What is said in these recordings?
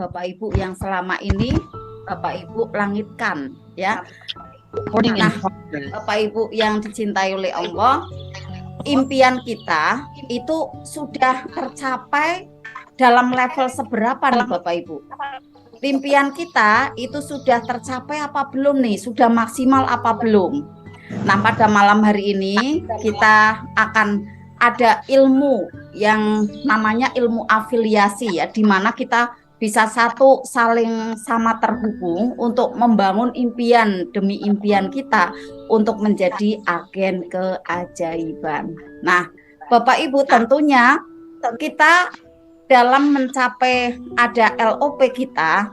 Bapak Ibu yang selama ini Bapak Ibu langitkan ya. Nah, Bapak Ibu yang dicintai oleh Allah, impian kita itu sudah tercapai dalam level seberapa nih Bapak Ibu? Impian kita itu sudah tercapai apa belum nih? Sudah maksimal apa belum? Nah, pada malam hari ini kita akan ada ilmu yang namanya ilmu afiliasi ya, di mana kita bisa saling sama terhubung untuk membangun impian demi impian kita untuk menjadi agen keajaiban. Nah, Bapak Ibu, tentunya kita dalam mencapai ada LOP kita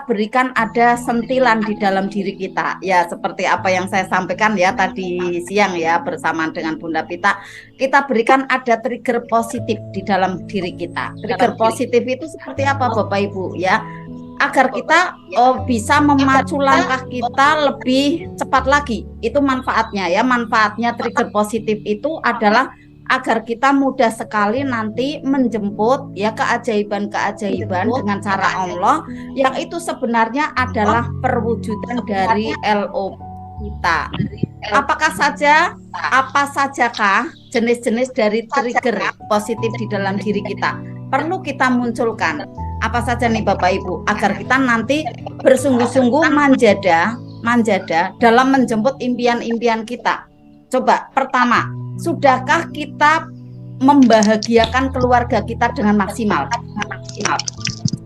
berikan ada sentilan di dalam diri kita. Ya, seperti apa yang saya sampaikan ya tadi siang ya bersamaan dengan Bunda Pita, kita berikan ada trigger positif di dalam diri kita. Trigger positif itu seperti apa Bapak Ibu ya? Agar kita bisa memacu langkah kita lebih cepat lagi. Itu manfaatnya ya. Manfaatnya trigger positif itu adalah agar kita mudah sekali nanti menjemput ya keajaiban-keajaiban dengan cara Allah yang itu sebenarnya adalah perwujudan dari LOP kita. Apa sajakah jenis-jenis dari trigger positif di dalam diri kita? Perlu kita munculkan. Apa saja nih Bapak Ibu agar kita nanti bersungguh-sungguh manjada dalam menjemput impian-impian kita. Coba pertama, sudahkah kita membahagiakan keluarga kita dengan maksimal?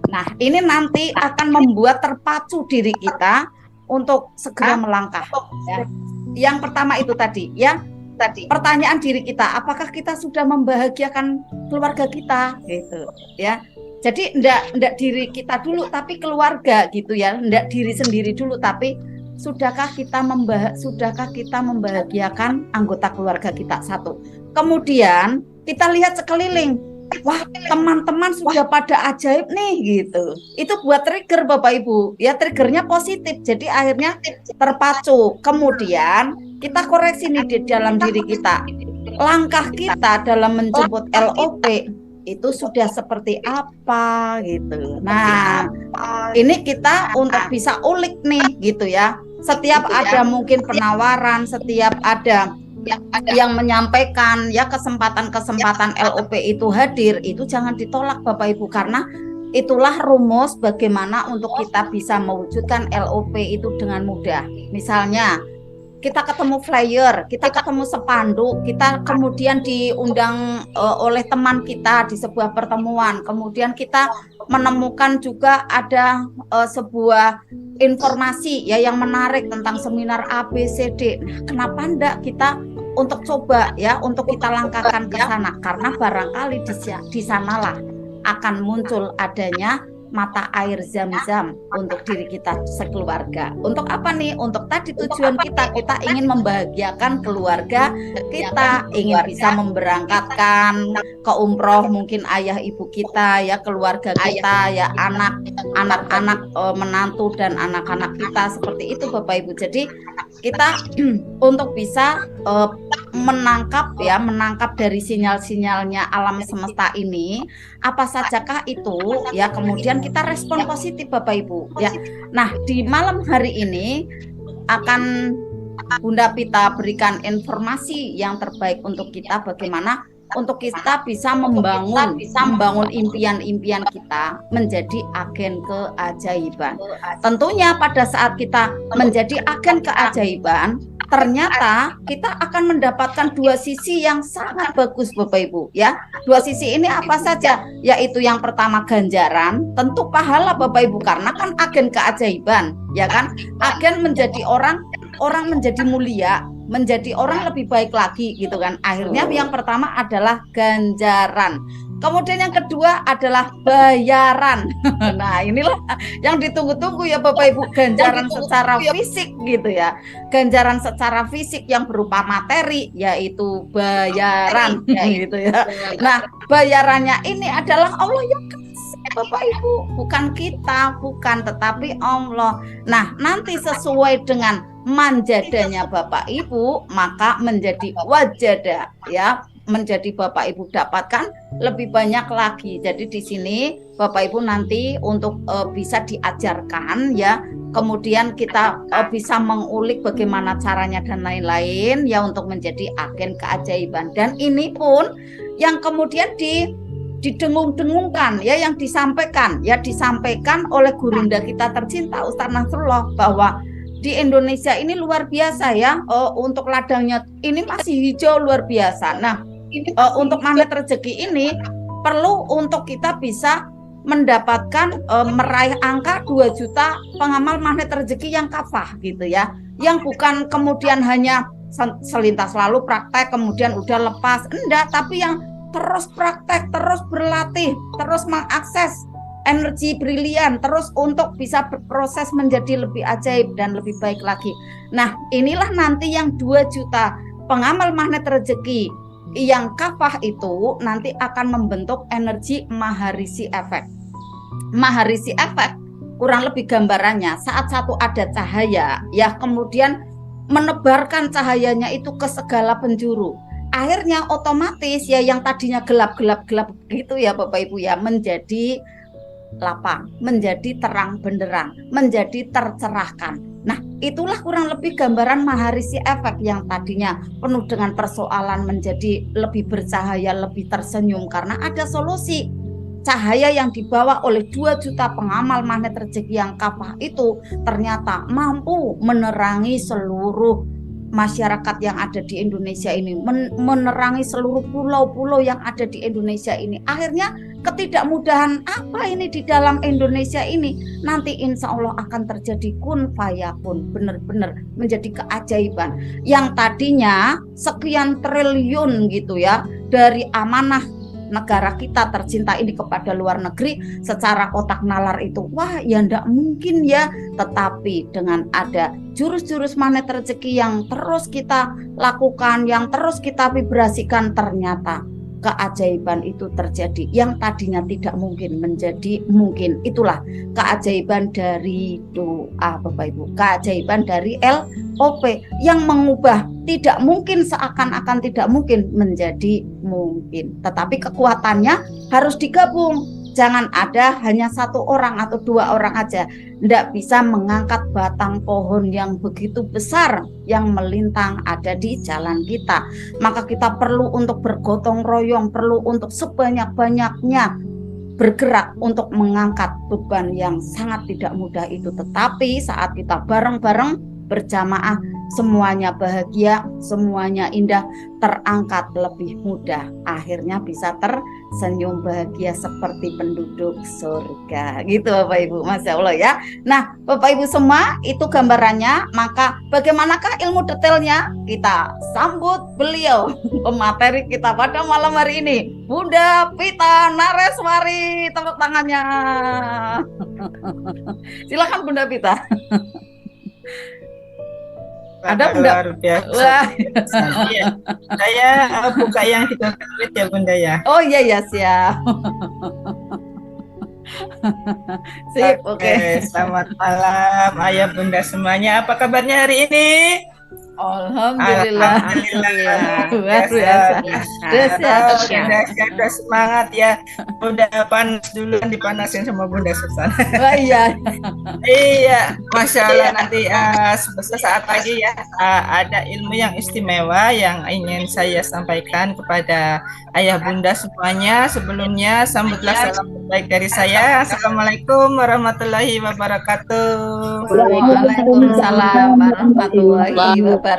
Nah, ini nanti akan membuat terpacu diri kita untuk segera melangkah. Ya. Yang pertama itu tadi, ya. Pertanyaan diri kita, apakah kita sudah membahagiakan keluarga kita? Gitu, ya. Jadi enggak diri kita dulu, tapi keluarga gitu ya. Enggak diri sendiri dulu, tapi sudahkah kita membahagiakan anggota keluarga kita? Satu. Kemudian kita lihat sekeliling. Wah, teman-teman sudah pada ajaib nih gitu. Itu buat trigger Bapak Ibu. Ya, triggernya positif. Jadi akhirnya terpacu. Kemudian kita koreksi nih di dalam diri kita. Langkah kita dalam menjemput LOP itu sudah seperti apa gitu. Nah, ini kita untuk bisa ulik nih gitu ya. Setiap ada mungkin penawaran, setiap ada yang menyampaikan ya kesempatan-kesempatan LOP itu hadir, itu jangan ditolak Bapak Ibu, karena itulah rumus bagaimana untuk kita bisa mewujudkan LOP itu dengan mudah. Misalnya kita ketemu flyer, kita ketemu spanduk, kita kemudian diundang oleh teman kita di sebuah pertemuan, kemudian kita menemukan juga ada sebuah informasi ya yang menarik tentang seminar ABCD. Nah, kenapa enggak kita untuk coba ya, untuk kita langkahkan ke sana, karena barangkali di sanalah akan muncul adanya mata air zam-zam untuk diri kita sekeluarga. Untuk apa nih? Untuk tadi tujuan kita ingin membahagiakan keluarga kita, ingin bisa memberangkatkan ke umroh mungkin ayah ibu kita ya, keluarga kita ya, anak-anak menantu dan anak-anak kita, seperti itu Bapak Ibu. Jadi kita untuk bisa menangkap dari sinyal-sinyalnya alam semesta ini, apa sajakah itu ya, kemudian kita respon positif Bapak Ibu ya. Nah, di malam hari ini akan Bunda Pita berikan informasi yang terbaik untuk kita, bagaimana untuk kita bisa membangun impian-impian kita menjadi agen keajaiban. Tentunya pada saat kita menjadi agen keajaiban, ternyata kita akan mendapatkan dua sisi yang sangat bagus Bapak Ibu ya. Dua sisi ini apa saja? Yaitu yang pertama ganjaran, tentu pahala Bapak Ibu, karena kan agen keajaiban ya kan. Agen menjadi orang menjadi mulia, menjadi orang lebih baik lagi gitu kan. Akhirnya yang pertama adalah ganjaran. Kemudian yang kedua adalah bayaran. Nah, inilah yang ditunggu-tunggu ya Bapak Ibu, ganjaran secara fisik gitu ya. Ganjaran secara fisik yang berupa materi, yaitu bayaran gitu ya. Nah, bayarannya ini adalah Allah yang kasih Bapak Ibu, bukan kita, tetapi Allah. Nah, nanti sesuai dengan manjadanya Bapak Ibu, maka menjadi wajada ya. menjadi Bapak Ibu dapatkan lebih banyak lagi. Jadi di sini Bapak Ibu nanti untuk bisa diajarkan ya, kemudian kita bisa mengulik bagaimana caranya dan lain-lain ya untuk menjadi agen keajaiban. Dan ini pun yang kemudian didengung-dengungkan ya, yang disampaikan oleh gurunda kita tercinta Ustaz Nasrullah bahwa di Indonesia ini luar biasa ya, untuk ladangnya ini masih hijau luar biasa. Nah, untuk magnet rezeki ini perlu untuk kita bisa mendapatkan meraih angka 2 juta pengamal magnet rezeki yang kafah gitu ya, yang bukan kemudian hanya selintas lalu praktek kemudian udah lepas, enggak, tapi yang terus praktek, terus berlatih, terus mengakses energi brilian, terus untuk bisa berproses menjadi lebih ajaib dan lebih baik lagi. Nah, inilah nanti yang 2 juta pengamal magnet rezeki yang kafah itu nanti akan membentuk energi Maharisi Effect. Maharisi Effect kurang lebih gambarannya saat satu ada cahaya ya, kemudian menebarkan cahayanya itu ke segala penjuru. Akhirnya otomatis ya yang tadinya gelap gitu ya Bapak Ibu ya, menjadi lapang, menjadi terang benderang, menjadi tercerahkan. Nah, itulah kurang lebih gambaran Maharisi Effect yang tadinya penuh dengan persoalan menjadi lebih bercahaya, lebih tersenyum karena ada solusi. Cahaya yang dibawa oleh 2 juta pengamal magnet rezeki yang kafah itu ternyata mampu menerangi seluruh masyarakat yang ada di Indonesia ini, menerangi seluruh pulau-pulau yang ada di Indonesia ini. Akhirnya ketidakmudahan apa ini di dalam Indonesia ini nanti insya Allah akan terjadi kun fayakun, benar-benar menjadi keajaiban yang tadinya sekian triliun gitu ya dari amanah negara kita tercinta ini kepada luar negeri secara kotak nalar itu, wah ya ndak mungkin ya. Tetapi dengan ada jurus-jurus magnet rezeki yang terus kita lakukan, yang terus kita vibrasikan, ternyata keajaiban itu terjadi. Yang tadinya tidak mungkin menjadi mungkin. Itulah keajaiban dari doa Bapak Ibu, keajaiban dari LOP yang mengubah tidak mungkin seakan-akan tidak mungkin menjadi mungkin. Tetapi kekuatannya harus digabung. Jangan ada hanya 1 orang atau 2 orang aja. Tidak bisa mengangkat batang pohon yang begitu besar yang melintang ada di jalan kita. Maka kita perlu untuk bergotong royong, perlu untuk sebanyak-banyaknya bergerak untuk mengangkat beban yang sangat tidak mudah itu. Tetapi saat kita bareng-bareng berjamaah, semuanya bahagia, semuanya indah, terangkat lebih mudah, akhirnya bisa tersenyum bahagia seperti penduduk surga gitu Bapak Ibu, Masya Allah ya. Nah Bapak Ibu semua, itu gambarannya. Maka bagaimanakah ilmu detailnya? Kita sambut beliau pemateri kita pada malam hari ini, Bunda Pita Nareswari. Tepuk tangannya. Silakan Bunda Pita. Ada Bunda? Luar biasa. Wah. Iya. Saya buka yang ditulis ya Bunda ya. Oh iya ya, siap. Sip, oke. Selamat malam Ayah Bunda semuanya. Apa kabarnya hari ini? Alhamdulillah. Luar biasa. Udah semangat ya. Udah panas duluan, dipanasin sama Bunda Susan. Oh iya. Iya, Masya Allah. Nanti saat lagi ya ada ilmu yang istimewa yang ingin saya sampaikan kepada Ayah Bunda semuanya. Sebelumnya sambutlah salam baik dari saya. Assalamualaikum warahmatullahi wabarakatuh. Waalaikumsalam warahmatullahi wabarakatuh.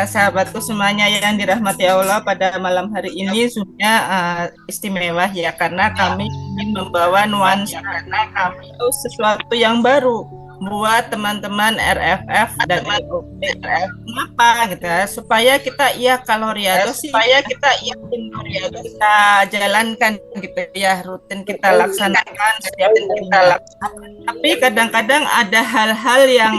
Sahabatku semuanya yang dirahmati Allah, pada malam hari ini sudah istimewa ya, karena kami ingin membawa nuansa itu sesuatu yang baru buat teman-teman RFF dan LOP. Kenapa gitu ya? Supaya kita kalau Riyadhah kita jalankan gitu ya, rutin kita laksanakan setiap kita laksanakan. Tapi kadang-kadang ada hal-hal yang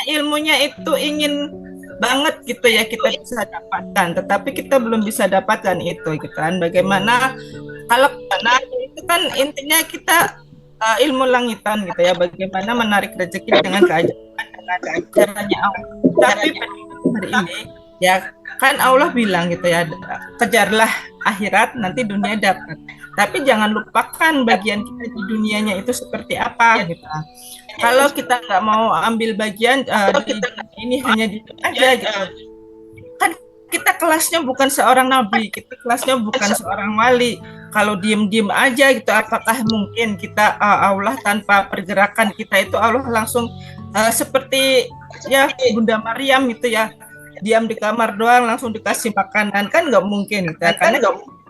ilmunya itu ingin banget gitu ya kita bisa dapatkan, tetapi kita belum bisa dapatkan itu gitu kan. Bagaimana kalau itu kan intinya kita ilmu langitan gitu ya, bagaimana menarik rezeki dengan keajaiban, dengan caranya Allah. Tapi hari ini, ya kan Allah bilang gitu ya, kejarlah akhirat nanti dunia dapat. Tapi jangan lupakan bagian kita di dunianya itu seperti apa gitu. Kalau kita nggak mau ambil bagian di dunia ini hanya di aja gitu. Kan kita kelasnya bukan seorang nabi, kita kelasnya bukan seorang wali. Kalau diem-diem aja gitu, apakah mungkin kita Allah tanpa pergerakan kita itu Allah langsung seperti ya Bunda Maryam itu ya, diam di kamar doang langsung dikasih makanan, kan nggak mungkin gitu, karena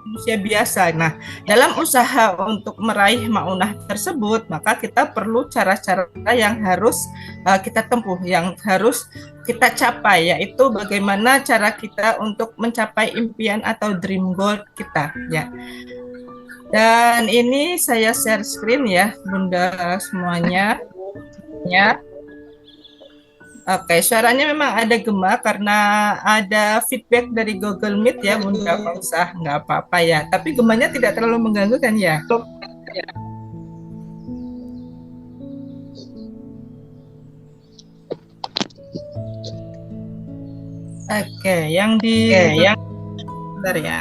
manusia biasa. Nah, dalam usaha untuk meraih maunah tersebut, maka kita perlu cara-cara yang harus kita tempuh, yang harus kita capai, yaitu bagaimana cara kita untuk mencapai impian atau dream goal kita ya. Dan ini saya share screen ya Bunda semuanya ya. Oke, suaranya memang ada gema karena ada feedback dari Google Meet ya Bunda Fauzah, nggak apa-apa ya. Tapi gemanya tidak terlalu mengganggu kan ya? Oke, yang bentar ya.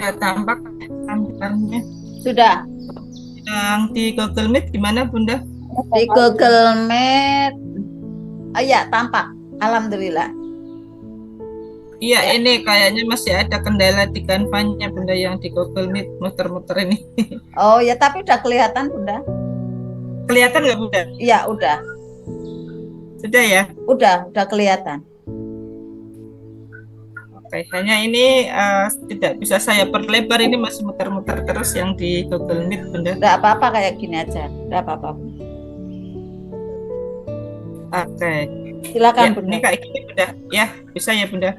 Ya, tampak tampilannya. Sudah. Yang di Google Meet gimana Bunda? Di Google Meet, ya tampak. Alhamdulillah. Iya, ini kayaknya masih ada kendala di Canva-nya Bunda yang di Google Meet muter-muter ini. Oh ya, tapi udah kelihatan Bunda. Kelihatan nggak Bunda? Iya, udah. Sudah ya? Udah kelihatan. Oke, hanya ini tidak bisa saya perlebar, ini masih muter-muter terus yang di Google Meet Bunda. Nggak apa-apa, kayak gini aja. Nggak apa-apa. Oke. Silakan Ya, Bunda. ini kayak gini Bunda. Ya, bisa ya Bunda?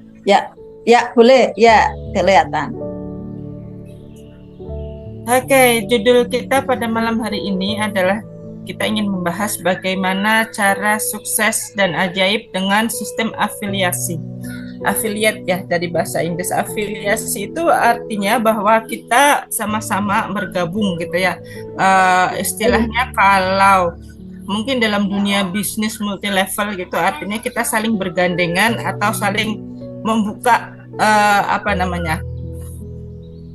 Ya boleh. Ya, kelihatan. Oke, judul kita pada malam hari ini adalah kita ingin membahas bagaimana cara sukses dan ajaib dengan sistem afiliasi. Affiliate ya, dari bahasa Inggris. Afiliasi itu artinya bahwa kita sama-sama bergabung gitu ya. Istilahnya kalau mungkin dalam dunia bisnis multi level gitu, artinya kita saling bergandengan atau saling membuka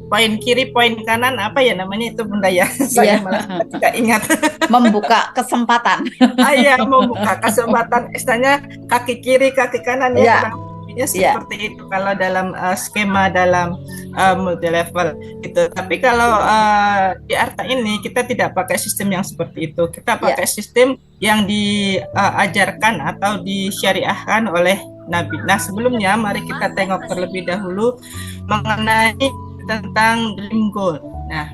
poin kiri, poin kanan, apa ya namanya itu Bunda ya? Saya malah tidak ingat. Membuka kesempatan. Ya, membuka kesempatan. Istilahnya kaki kiri, kaki kanan ya. Seperti itu kalau dalam skema dalam multi level gitu. Tapi kalau di Arta ini kita tidak pakai sistem yang seperti itu. Kita pakai sistem yang diajarkan atau disyariahkan oleh Nabi. Nah, sebelumnya mari kita tengok terlebih dahulu mengenai tentang dream goal. Nah,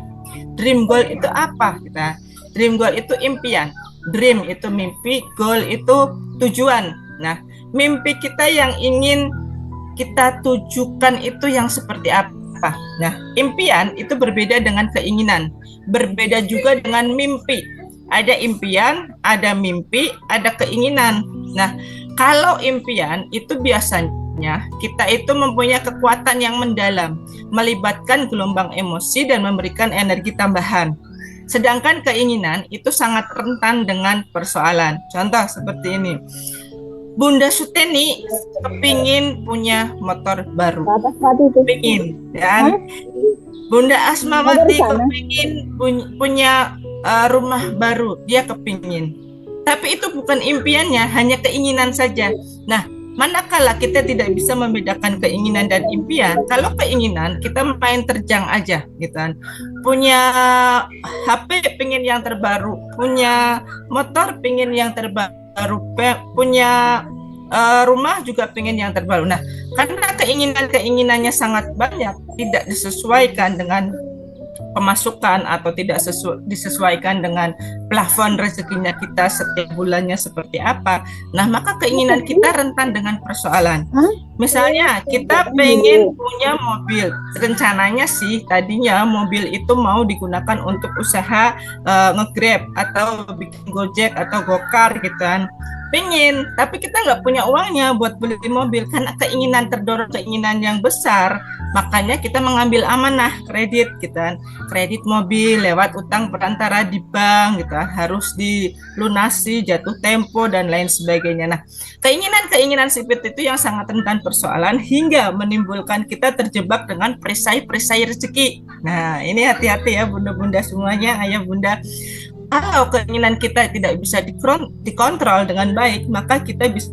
dream goal itu apa kita? Dream goal itu impian. Dream itu mimpi, goal itu tujuan. Nah, mimpi kita yang ingin kita tujukan itu yang seperti apa? Nah, impian itu berbeda dengan keinginan, berbeda juga dengan mimpi. Ada impian, ada mimpi, ada keinginan. Nah, kalau impian itu biasanya kita itu mempunyai kekuatan yang mendalam, melibatkan gelombang emosi dan memberikan energi tambahan. Sedangkan keinginan itu sangat rentan dengan persoalan. Contoh seperti ini. Bunda Suteni kepingin punya motor baru. Kepingin, dan Bunda Asmawati kepingin punya rumah baru. Dia kepingin. Tapi itu bukan impiannya, hanya keinginan saja. Nah, manakala kita tidak bisa membedakan keinginan dan impian, kalau keinginan kita main terjang aja, gitu kan. Punya HP pengen yang terbaru, punya motor pengen yang terbaru, punya rumah juga pengen yang terbaru. Nah, karena keinginannya sangat banyak, tidak disesuaikan dengan pemasukan atau tidak disesuaikan dengan plafon rezekinya kita setiap bulannya seperti apa. Nah, maka keinginan kita rentan dengan persoalan. Misalnya kita pengen punya mobil, rencananya sih tadinya mobil itu mau digunakan untuk usaha nge-Grab atau bikin Gojek atau Gokar gitu kan. Pengen, tapi kita nggak punya uangnya buat beli mobil karena keinginan terdorong keinginan yang besar, makanya kita mengambil amanah kredit gitu kan, kredit mobil lewat utang perantara di bank gitu kan, harus dilunasi, jatuh tempo dan lain sebagainya. Nah, keinginan seperti itu yang sangat rentan persoalan hingga menimbulkan kita terjebak dengan perisai-perisai rezeki. Nah, ini hati-hati ya bunda-bunda semuanya, ayah bunda. Kalau keinginan kita tidak bisa dikontrol dengan baik, maka kita bisa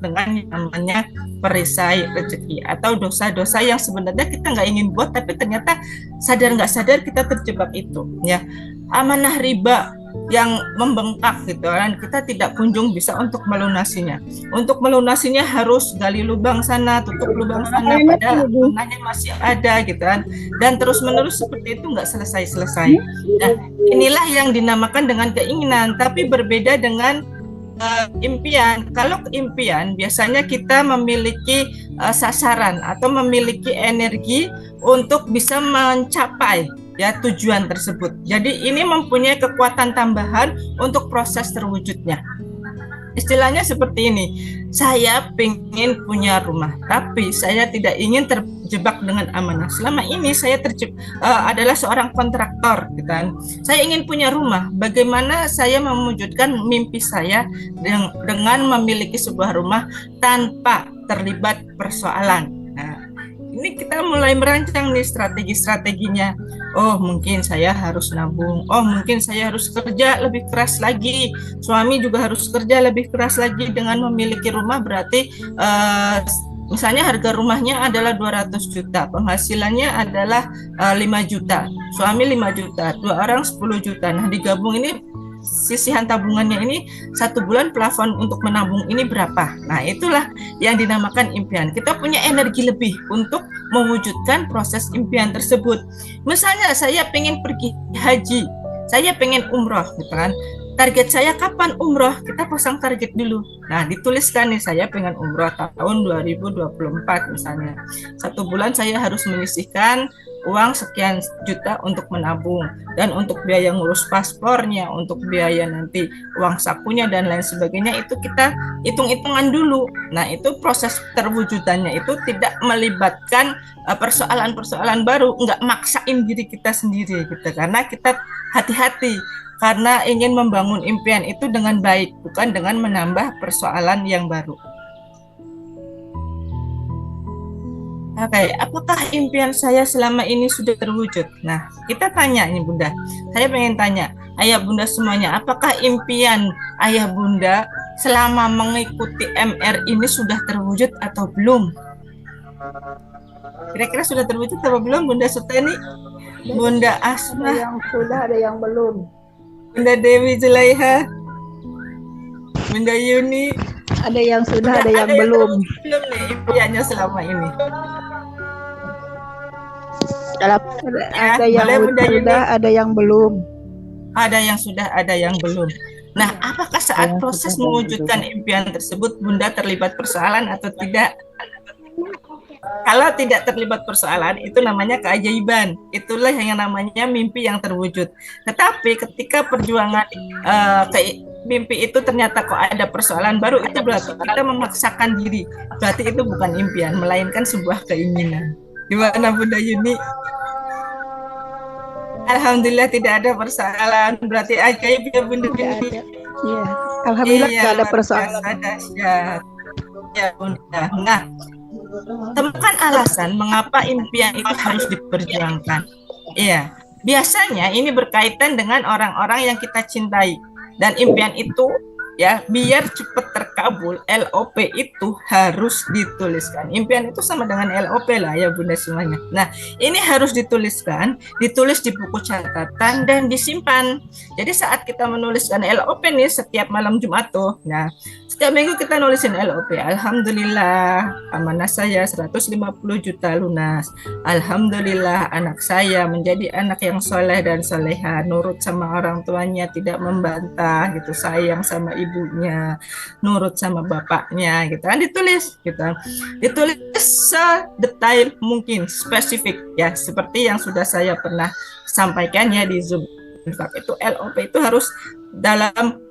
dengan yang namanya perisai rezeki atau dosa-dosa yang sebenarnya kita nggak ingin buat, tapi ternyata sadar nggak sadar kita terjebak itu. Ya, amanah riba yang membengkak gitu kan, kita tidak kunjung bisa untuk melunasinya. Untuk melunasinya harus gali lubang sana, tutup lubang sana, padahal amanahnya masih ada gitu kan, dan terus-menerus seperti itu nggak selesai-selesai. Nah, inilah yang dinamakan dengan keinginan, tapi berbeda dengan impian. Kalau impian biasanya kita memiliki sasaran atau memiliki energi untuk bisa mencapai ya tujuan tersebut. Jadi ini mempunyai kekuatan tambahan untuk proses terwujudnya. Istilahnya seperti ini, saya pengen punya rumah, tapi saya tidak ingin terjebak dengan amanah. Selama ini saya adalah seorang kontraktor, gitu kan. Saya ingin punya rumah. Bagaimana saya mewujudkan mimpi saya dengan memiliki sebuah rumah tanpa terlibat persoalan? Nah, ini kita mulai merancang nih strategi-strateginya. Oh, mungkin saya harus nabung. Oh, mungkin saya harus kerja lebih keras lagi. Suami juga harus kerja lebih keras lagi. Dengan memiliki rumah berarti misalnya harga rumahnya adalah 200 juta, penghasilannya adalah 5 juta. Suami 5 juta, 2 orang 10 juta. Nah, digabung ini sisihan tabungannya ini 1 bulan plafon untuk menabung ini berapa. Nah, itulah yang dinamakan impian. Kita punya energi lebih untuk mewujudkan proses impian tersebut. Misalnya saya pengen pergi haji, saya pengen umroh gitu kan. Target saya kapan umroh? Kita pasang target dulu. Nah, dituliskan nih, saya pengen umroh tahun 2024 misalnya. 1 bulan saya harus menyisihkan uang sekian juta untuk menabung, dan untuk biaya ngurus paspornya, untuk biaya nanti uang sakunya dan lain sebagainya, itu kita hitung-hitungan dulu. Nah, itu proses terwujudannya itu tidak melibatkan persoalan-persoalan baru, nggak maksain diri kita sendiri gitu, karena kita hati-hati karena ingin membangun impian itu dengan baik, bukan dengan menambah persoalan yang baru. Oke, apakah impian saya selama ini sudah terwujud? Nah, kita tanya ini Bunda. Saya pengen tanya, Ayah Bunda semuanya, apakah impian Ayah Bunda selama mengikuti MR ini sudah terwujud atau belum? Kira-kira sudah terwujud atau belum, Bunda Suteni? Bunda Asma? Ada yang sudah, ada yang belum. Bunda Dewi Zulaiha? Bunda Yuni? Ada yang sudah, ada yang belum. Belum nih impiannya selama ini. Ada yang sudah, ada yang belum. Ada yang sudah, ada yang belum. Nah, apakah saat proses mewujudkan impian tersebut Bunda terlibat persoalan atau tidak? Kalau tidak terlibat persoalan, itu namanya keajaiban. Itulah yang namanya mimpi yang terwujud. Tetapi ketika perjuangan mimpi itu ternyata kok ada persoalan baru, itu berarti kita memaksakan diri. Berarti itu bukan impian, melainkan sebuah keinginan. Gimana Bunda Yuni? Alhamdulillah tidak ada persoalan. Berarti ajaib ya Bunda Yuni. Iya, alhamdulillah tidak ada persoalan. Ya Bunda. Nah, temukan alasan mengapa impian itu harus diperjuangkan. Iya, biasanya ini berkaitan dengan orang-orang yang kita cintai. Dan impian itu ya biar cepat terkabul, LOP itu harus dituliskan. Impian itu sama dengan LOP lah ya Bunda semuanya. Nah, ini harus dituliskan, ditulis di buku catatan dan disimpan. Jadi saat kita menuliskan LOP nih setiap malam Jumat tuh. Nah, setiap minggu kita nulisin LOP. Alhamdulillah amanah saya 150 juta lunas. Alhamdulillah anak saya menjadi anak yang soleh dan soleha, nurut sama orang tuanya, tidak membantah gitu, sayang sama ibunya, nurut sama bapaknya gitu kan, ditulis gitu. Ditulis sedetail mungkin, spesifik ya, seperti yang sudah saya pernah sampaikan ya di Zoom. Itu LOP itu harus dalam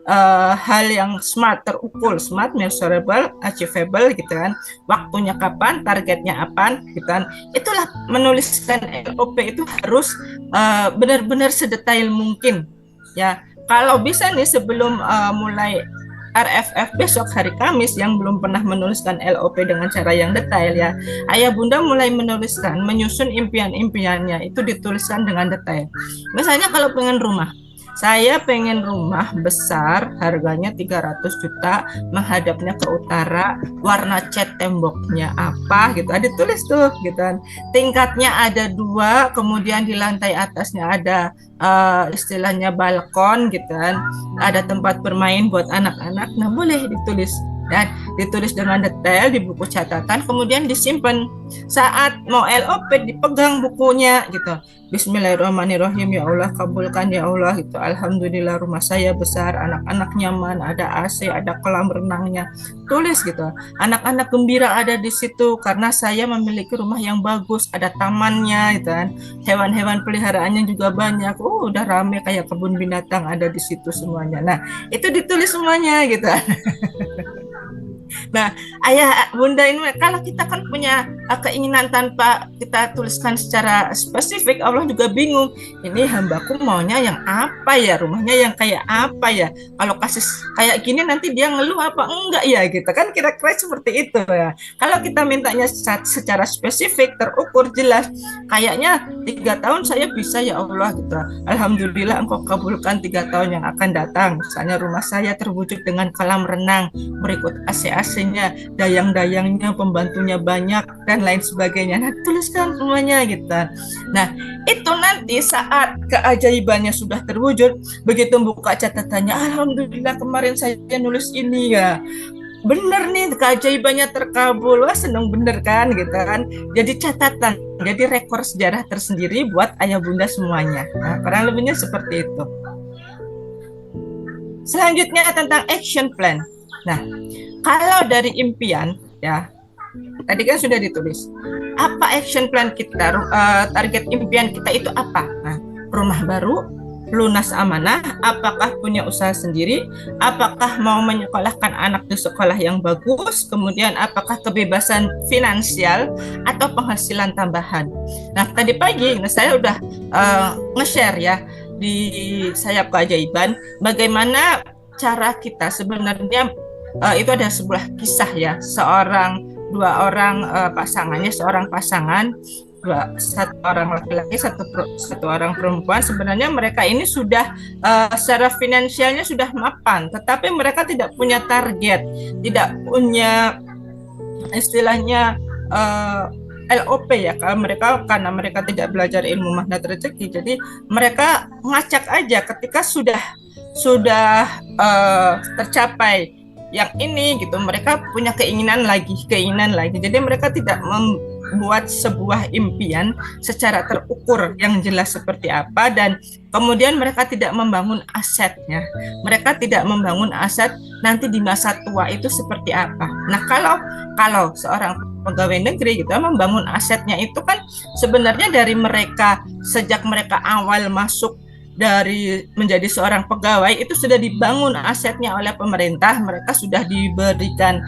hal yang smart, terukur, smart, measurable, achievable gitu kan. Waktunya kapan, targetnya apa gitu kan. Itulah menuliskan LOP itu harus benar-benar sedetail mungkin ya. Kalau bisa nih sebelum mulai RFF besok hari Kamis yang belum pernah menuliskan LOP dengan cara yang detail ya, ayah bunda mulai menuliskan, menyusun impian-impiannya itu dituliskan dengan detail. Misalnya kalau pengen rumah, saya pengen rumah besar, harganya 300 juta, menghadapnya ke utara, warna cat temboknya apa gitu, ada tulis tuh gitu kan. Tingkatnya ada 2, kemudian di lantai atasnya ada istilahnya balkon gitu kan, ada tempat bermain buat anak-anak. Nah boleh ditulis dan ditulis dengan detail di buku catatan, kemudian disimpan. Saat mau LOP dipegang bukunya gitu. Bismillahirrahmanirrahim, ya Allah kabulkan ya Allah gitu. Alhamdulillah rumah saya besar, anak-anak nyaman, ada AC, ada kolam renangnya. Tulis gitu. Anak-anak gembira ada di situ karena saya memiliki rumah yang bagus, ada tamannya gitu kan. Hewan-hewan peliharaannya juga banyak. Udah rame kayak kebun binatang ada di situ semuanya. Nah, itu ditulis semuanya gitu. Nah, ayah bunda ini kalau kita kan punya keinginan tanpa kita tuliskan secara spesifik, Allah juga bingung. Ini hambaku maunya yang apa ya, rumahnya yang kayak apa ya? Kalau kasih kayak gini nanti dia ngeluh apa enggak ya gitu kan, kira-kira seperti itu ya. Kalau kita mintanya secara spesifik, terukur, jelas, kayaknya 3 tahun saya bisa ya Allah gitu. Alhamdulillah engkau kabulkan 3 tahun yang akan datang. Misalnya rumah saya terwujud dengan kolam renang, berikut AC-nya, dayang-dayangnya, pembantunya banyak dan lain sebagainya. Nah, tuliskan semuanya gitu. Nah, itu nanti saat keajaibannya sudah terwujud, begitu buka catatannya, alhamdulillah kemarin saya nulis ini ya. Bener nih keajaibannya terkabul, wah seneng bener kan gitu kan. Jadi catatan, jadi rekor sejarah tersendiri buat ayah bunda semuanya. Nah, kurang lebihnya seperti itu. Selanjutnya tentang action plan. Nah, kalau dari impian ya, tadi kan sudah ditulis. Apa action plan kita, target impian kita itu apa? Nah, rumah baru, lunas amanah, apakah punya usaha sendiri, apakah mau menyekolahkan anak di sekolah yang bagus, kemudian apakah kebebasan finansial atau penghasilan tambahan. Nah, tadi pagi saya udah nge-share ya di Sayap Keajaiban bagaimana cara kita sebenarnya. Itu ada sebuah kisah ya, dua orang pasangannya, seorang pasangan, satu orang laki-laki, satu orang perempuan. Sebenarnya mereka ini sudah secara finansialnya sudah mapan, tetapi mereka tidak punya target, tidak punya istilahnya LOP ya, karena mereka tidak belajar ilmu magnet rezeki, jadi mereka ngacak aja ketika sudah tercapai yang ini gitu, mereka punya keinginan lagi, jadi mereka tidak membuat sebuah impian secara terukur yang jelas seperti apa, dan kemudian mereka tidak membangun asetnya. Mereka tidak membangun aset nanti di masa tua itu seperti apa. Nah, kalau seorang pegawai negeri gitu membangun asetnya itu kan sebenarnya dari mereka, sejak mereka awal masuk dari menjadi seorang pegawai itu sudah dibangun asetnya oleh pemerintah. Mereka sudah diberikan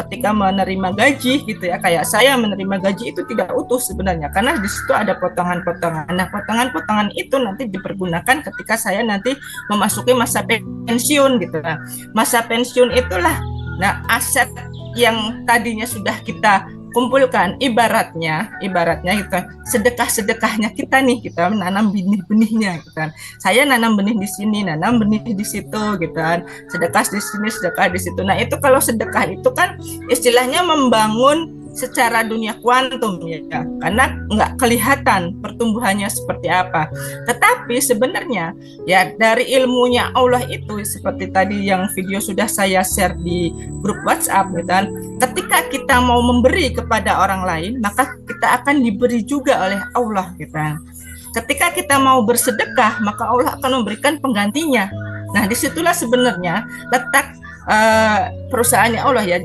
ketika menerima gaji gitu ya, kayak saya menerima gaji itu tidak utuh sebenarnya karena di situ ada potongan-potongan. Nah, potongan-potongan itu nanti dipergunakan ketika saya nanti memasuki masa pensiun gitu. Nah, masa pensiun itulah aset yang tadinya sudah kita kumpulkan, ibaratnya gitu, sedekahnya kita nih, kita menanam benih-benihnya gitu kan. Saya nanam benih di sini, nanam benih di situ gitu kan. Sedekah di sini, sedekah di situ. Nah, itu kalau sedekah itu kan istilahnya membangun secara dunia kuantum ya, karena nggak kelihatan pertumbuhannya seperti apa. Tetapi sebenarnya ya dari ilmunya Allah itu seperti tadi yang video sudah saya share di grup WhatsApp gitu kan. Ketika kita mau memberi kepada orang lain, maka kita akan diberi juga oleh Allah gitu kan. Ketika kita mau bersedekah, maka Allah akan memberikan penggantinya. Nah, disitulah sebenarnya letak perusahaannya Allah ya.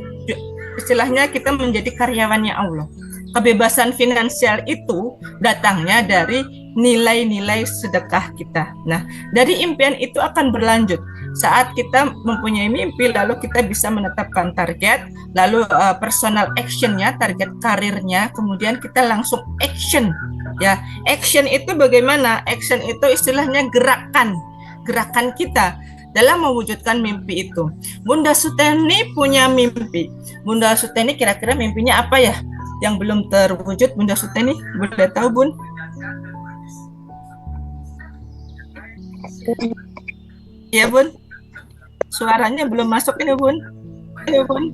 Istilahnya kita menjadi karyawannya Allah. Kebebasan finansial itu datangnya dari nilai-nilai sedekah kita. Nah, dari impian itu akan berlanjut. Saat kita mempunyai mimpi, lalu kita bisa menetapkan target, lalu personal actionnya, target karirnya, kemudian kita langsung action. Ya, action itu bagaimana? Action itu istilahnya gerakan kita dalam mewujudkan mimpi itu. Bunda Suteni punya mimpi. Bunda Suteni kira-kira mimpinya apa ya? Yang belum terwujud, Bunda Suteni, boleh tahu, Bun? Iya, Bun. Suaranya belum masuk ini, Bun. Ayo, Bun.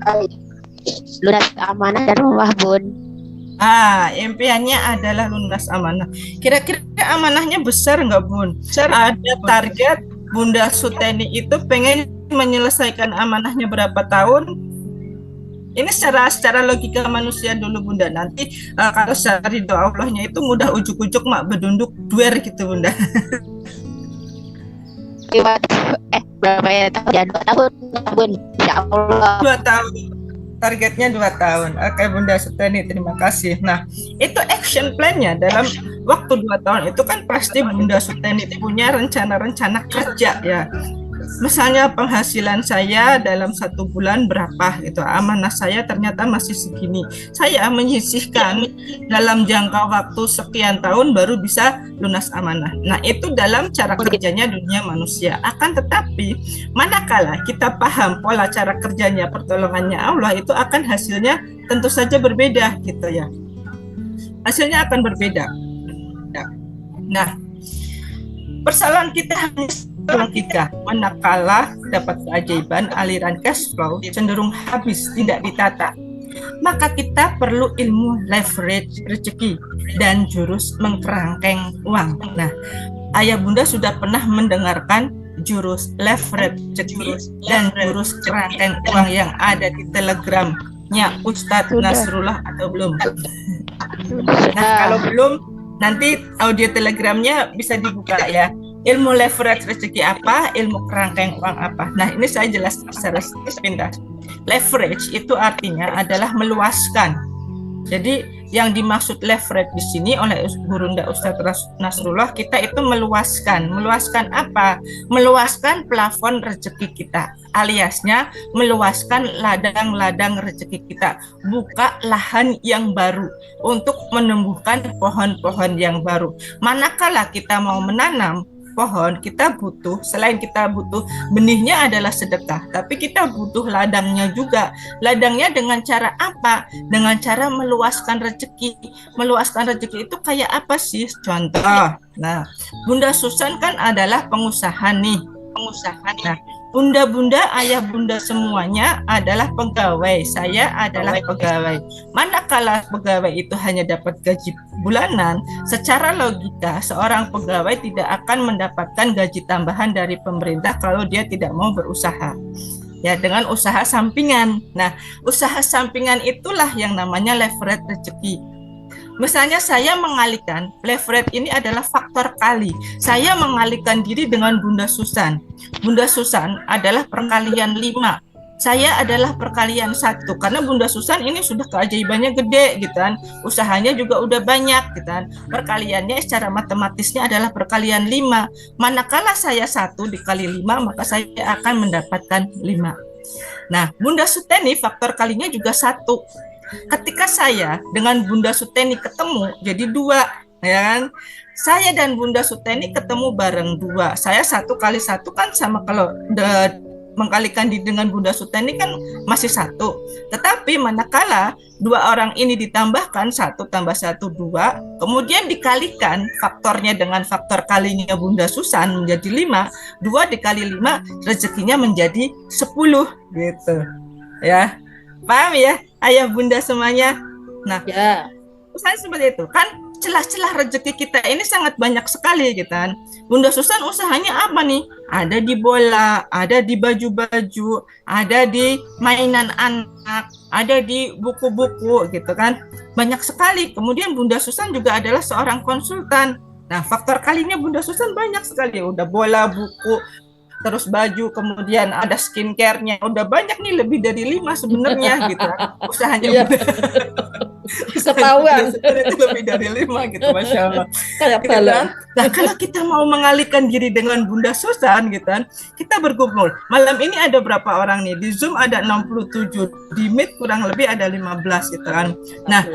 Lunas amanah dan rumah, Bun. Impiannya adalah lunas amanah. Kira-kira amanahnya besar nggak, Bun? Ada target Bunda Suteni itu pengen menyelesaikan amanahnya berapa tahun? Ini secara logika manusia dulu, Bunda. Nanti kalau secara ridho Allahnya itu mudah ujuk-ujuk mak bedunduk duer gitu, Bunda. Berapa ya tahun? Ya 2 tahun, Bun. Insya Allah. 2 tahun. Targetnya 2 tahun. Oke, Bunda Suteni, terima kasih. Nah, itu action plan-nya dalam waktu 2 tahun itu kan pasti Bunda Suteni punya rencana-rencana kerja ya. Misalnya penghasilan saya dalam 1 bulan berapa gitu, amanah saya ternyata masih segini. Saya menyisihkan dalam jangka waktu sekian tahun baru bisa lunas amanah. Nah, itu dalam cara kerjanya dunia manusia. Akan tetapi manakala kita paham pola cara kerjanya pertolongannya Allah, itu akan hasilnya tentu saja berbeda gitu ya. Hasilnya akan berbeda. Nah, persoalan kita hanya logika, manakala dapat keajaiban aliran cash flow cenderung habis, tidak ditata, maka kita perlu ilmu leverage rezeki dan jurus mengkerangkeng uang. Nah, Ayah Bunda sudah pernah mendengarkan jurus leverage rezeki dan jurus kerangkeng uang yang ada di Telegramnya Ustadz Nasrullah atau belum? Nah, kalau belum, nanti audio Telegramnya bisa dibuka ya. Ilmu leverage rezeki apa, ilmu kerangkeng uang apa. Nah, ini saya jelaskan secara sepintas. Leverage itu artinya adalah meluaskan. Jadi yang dimaksud leverage di sini oleh Gurunda Ustadz Nasrullah, kita itu meluaskan. Meluaskan apa? Meluaskan plafon rezeki kita. Aliasnya meluaskan ladang-ladang rezeki kita. Buka lahan yang baru untuk menumbuhkan pohon-pohon yang baru. Manakala kita mau menanam pohon, kita butuh, selain kita butuh benihnya adalah sedekah, tapi kita butuh ladangnya juga. Ladangnya dengan cara apa? Dengan cara meluaskan rezeki. Meluaskan rezeki itu kayak apa sih? Contoh, nah, Bunda Susan kan adalah pengusaha nih. Nah, Bunda-bunda, ayah bunda semuanya adalah pegawai. Saya adalah pegawai. Manakala pegawai itu hanya dapat gaji bulanan, secara logika seorang pegawai tidak akan mendapatkan gaji tambahan dari pemerintah kalau dia tidak mau berusaha. ya dengan usaha sampingan. Nah, usaha sampingan itulah yang namanya leverage rezeki. Misalnya saya mengalihkan, leverage ini adalah faktor kali. Saya mengalihkan diri dengan Bunda Susan. Bunda Susan adalah perkalian 5. Saya adalah perkalian 1 karena Bunda Susan ini sudah keajaibannya gede gitu kan, usahanya juga udah banyak gitu kan, perkaliannya secara matematisnya adalah perkalian 5. Manakala saya 1 dikali 5 maka saya akan mendapatkan 5. Nah, Bunda Suteni faktor kalinya juga 1. Ketika saya dengan Bunda Suteni ketemu jadi 2, ya kan? Saya dan Bunda Suteni ketemu bareng 2. Saya 1 kali 1 kan sama, kalau mengkalikan dengan Bunda Suteni kan masih 1. Tetapi manakala 2 orang ini ditambahkan 1 tambah 1 2, kemudian dikalikan faktornya dengan faktor kalinya Bunda Susan menjadi 5, 2 dikali 5 rezekinya menjadi 10 gitu. Ya. Paham ya, Ayah Bunda semuanya? Nah, Ya. usaha seperti itu kan, celah-celah rezeki kita ini sangat banyak sekali gitu kan. Bunda Susan usahanya apa nih? Ada di bola, ada di baju-baju, ada di mainan anak, ada di buku-buku gitu kan. Banyak sekali. Kemudian Bunda Susan juga adalah seorang konsultan. Nah, faktor kalinya Bunda Susan banyak sekali. Udah bola, buku, terus baju, kemudian ada skincare-nya. Udah banyak nih, lebih dari 5 sebenarnya gitu kan. Usahanya Iya. Ketahuan. itu lebih dari 5 gitu, Masya Allah. Kayak Gitu balon. kan. Nah, kalau kita mau mengalihkan diri dengan Bunda Susan gitu kan, kita berkumpul. Malam ini ada berapa orang nih? Di Zoom ada 67, di Meet kurang lebih ada 15 gitu kan. Nah,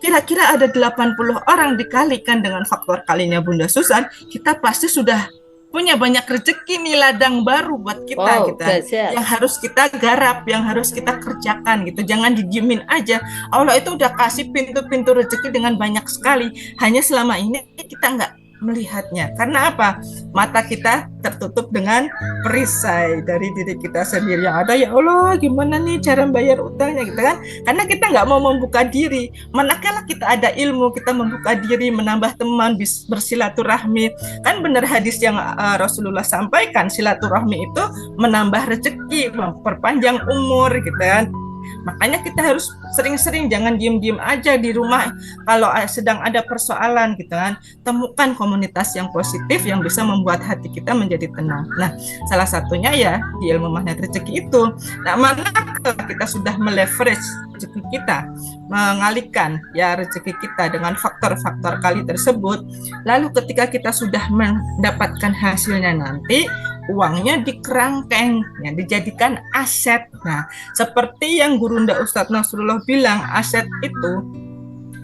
kira-kira ada 80 orang dikalikan dengan faktor kalinya Bunda Susan, kita pasti sudah punya banyak rezeki nih, ladang baru buat kita Wow, gitu. dahsyat. Yang harus kita garap, yang harus kita kerjakan gitu. Jangan didiemin aja. Allah itu udah kasih pintu-pintu rezeki dengan banyak sekali. Hanya selama ini kita nggak melihatnya. Karena apa? Mata kita tertutup dengan perisai dari diri kita sendiri. Yang ada, ya Allah, gimana nih cara bayar utangnya gitu kan? Karena kita nggak mau membuka diri. Manakala kita ada ilmu, kita membuka diri, menambah teman, bersilaturahmi. Kan benar hadis yang Rasulullah sampaikan, silaturahmi itu menambah rezeki, memperpanjang umur gitu kan. Makanya kita harus sering-sering, jangan diem-diem aja di rumah. Kalau sedang ada persoalan gitu kan, temukan komunitas yang positif yang bisa membuat hati kita menjadi tenang. Nah, salah satunya ya di ilmu magnet rezeki itu. Nah, manakala kita sudah meleverage rezeki kita, mengalihkan ya rezeki kita dengan faktor-faktor kali tersebut, lalu ketika kita sudah mendapatkan hasilnya nanti, uangnya dikerangkeng, ya, dijadikan aset. Nah, seperti yang Gurunda Ustadz Nasrullah bilang, aset itu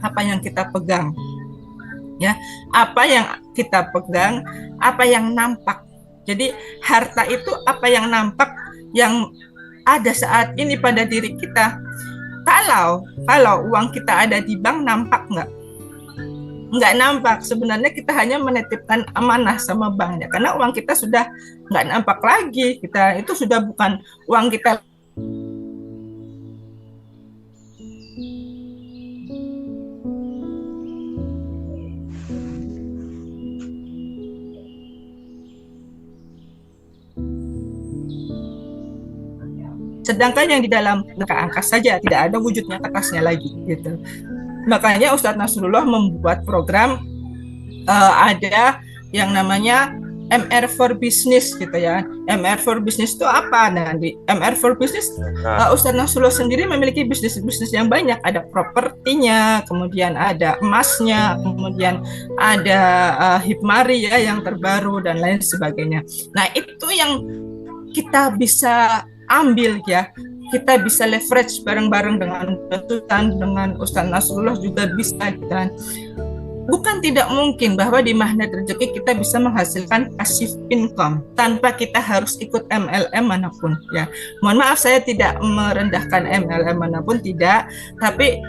apa yang kita pegang, ya, apa yang kita pegang, apa yang nampak. Jadi harta itu apa yang nampak, yang ada saat ini pada diri kita. Kalau uang kita ada di bank, nampak nggak? Nggak nampak. Sebenarnya kita hanya menitipkan amanah sama banknya, karena uang kita sudah nggak nampak lagi. Kita itu sudah bukan uang kita. Sedangkan yang di dalam angka saja tidak ada wujudnya atasnya lagi gitu. Makanya Ustadz Nasrullah membuat program, ada yang namanya MR for Business gitu ya. MR for Business itu apa? Nah, di MR for Business Ustadz Nasrullah sendiri memiliki bisnis-bisnis yang banyak. Ada propertinya, kemudian ada emasnya, kemudian ada Hipmari ya yang terbaru dan lain sebagainya. Nah, itu yang kita bisa ambil ya. Kita bisa leverage bareng-bareng dengan Sultan, dengan Ustadz Nasrullah juga bisa gitu kan. Bukan tidak mungkin bahwa di magnet rezeki kita bisa menghasilkan passive income tanpa kita harus ikut MLM manapun ya. Mohon maaf saya tidak merendahkan MLM manapun, tidak, tapi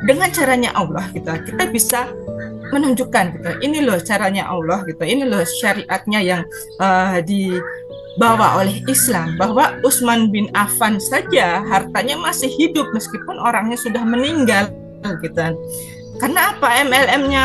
dengan caranya Allah kita bisa menunjukkan gitu. Ini loh caranya Allah gitu. Ini loh syariatnya yang dibawa oleh Islam, bahwa Utsman bin Affan saja hartanya masih hidup meskipun orangnya sudah meninggal gitu. Karena apa? MLM-nya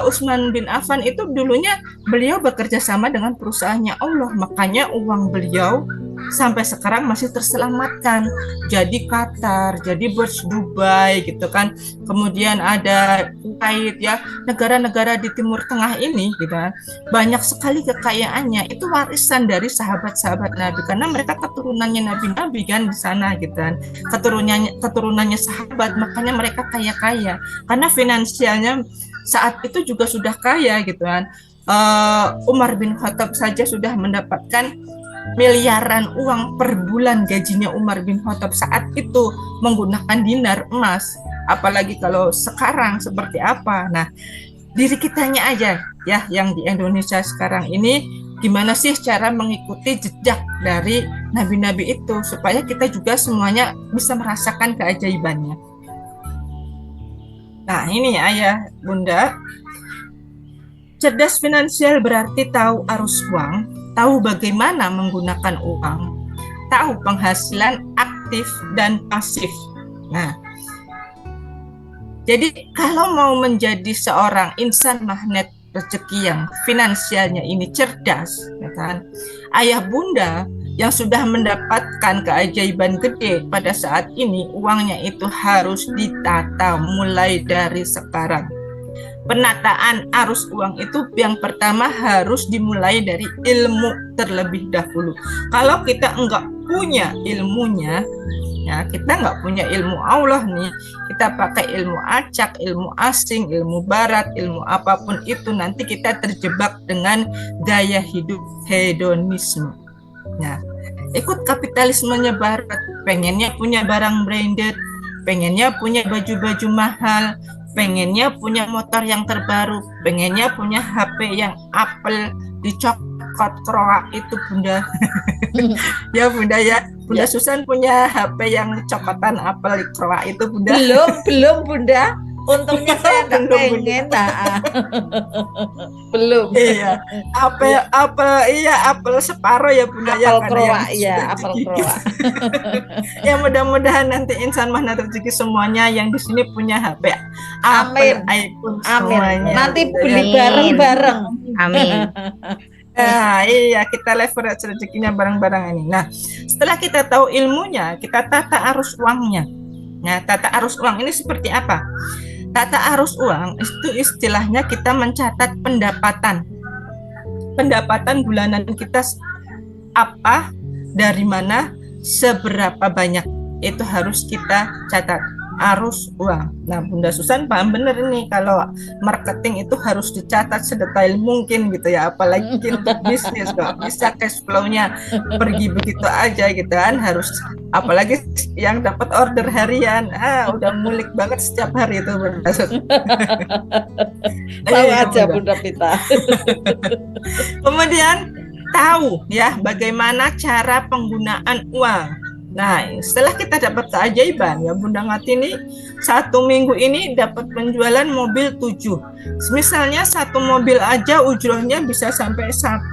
Utsman bin Affan itu dulunya beliau bekerja sama dengan perusahaannya Allah, makanya uang beliau sampai sekarang masih terselamatkan. Jadi Qatar, jadi Burj Dubai gitu kan. Kemudian ada Kuwait ya, negara-negara di Timur Tengah ini gitu kan. Banyak sekali kekayaannya. Itu warisan dari sahabat-sahabat Nabi karena mereka keturunannya nabi-nabi kan di sana gitu kan. Keturunannya sahabat, makanya mereka kaya-kaya. Karena finansialnya saat itu juga sudah kaya gitu kan. Umar bin Khattab saja sudah mendapatkan miliaran uang per bulan. Gajinya Umar bin Khattab saat itu menggunakan dinar emas, apalagi kalau sekarang seperti apa. Nah, diri kitanya aja ya yang di Indonesia sekarang ini, gimana sih cara mengikuti jejak dari nabi-nabi itu supaya kita juga semuanya bisa merasakan keajaibannya. Nah, ini ya ayah bunda, cerdas finansial berarti tahu arus uang, tahu bagaimana menggunakan uang, tahu penghasilan aktif dan pasif. Nah, jadi kalau mau menjadi seorang insan magnet rezeki yang finansialnya ini cerdas, ya kan? Ayah bunda yang sudah mendapatkan keajaiban gede pada saat ini, uangnya itu harus ditata mulai dari sekarang. Penataan arus uang itu yang pertama harus dimulai dari ilmu terlebih dahulu. Kalau kita enggak punya ilmunya, ya kita enggak punya ilmu Allah nih, kita pakai ilmu acak, ilmu asing, ilmu barat, ilmu apapun itu, nanti kita terjebak dengan gaya hidup hedonisme. Nah, ikut kapitalismenya barat, pengennya punya barang branded, pengennya punya baju-baju mahal, pengennya punya motor yang terbaru, pengennya punya HP yang Apple dicokot kroak itu bunda. Ya bunda ya, bunda ya. Susan punya HP yang cokotan Apple kroak itu bunda. Belum bunda. Untungnya saya nggak pengen. Nah, belum. Iya. Apel separuh ya bunda. Apel ya, kroak ya, apel kroak. Ya mudah-mudahan nanti insan magnet rezeki semuanya yang di sini punya HP Apple, iPhone semuanya. Nanti beli bareng-bareng. Amin. Nah, iya kita leverage rezekinya bareng-bareng ini. Nah, setelah kita tahu ilmunya, kita tata arus uangnya. Nah, tata arus uang ini seperti apa? Tata arus uang itu istilahnya kita mencatat pendapatan bulanan kita apa, dari mana, seberapa banyak, itu harus kita catat arus uang. Nah, Bunda Susan paham bener ini kalau marketing itu harus dicatat sedetail mungkin gitu ya, apalagi untuk bisnis kok bisa cash flow-nya pergi begitu aja gitu kan, harus apalagi yang dapat order harian, udah mulik banget setiap hari itu Bunda Susan. Tahu aja Bunda Pita. Kemudian tahu ya bagaimana cara penggunaan uang. Nah, setelah kita dapat keajaiban ya Bunda Ngatini, 1 minggu ini dapat penjualan mobil 7. Misalnya 1 mobil aja ujrohnya bisa sampai 1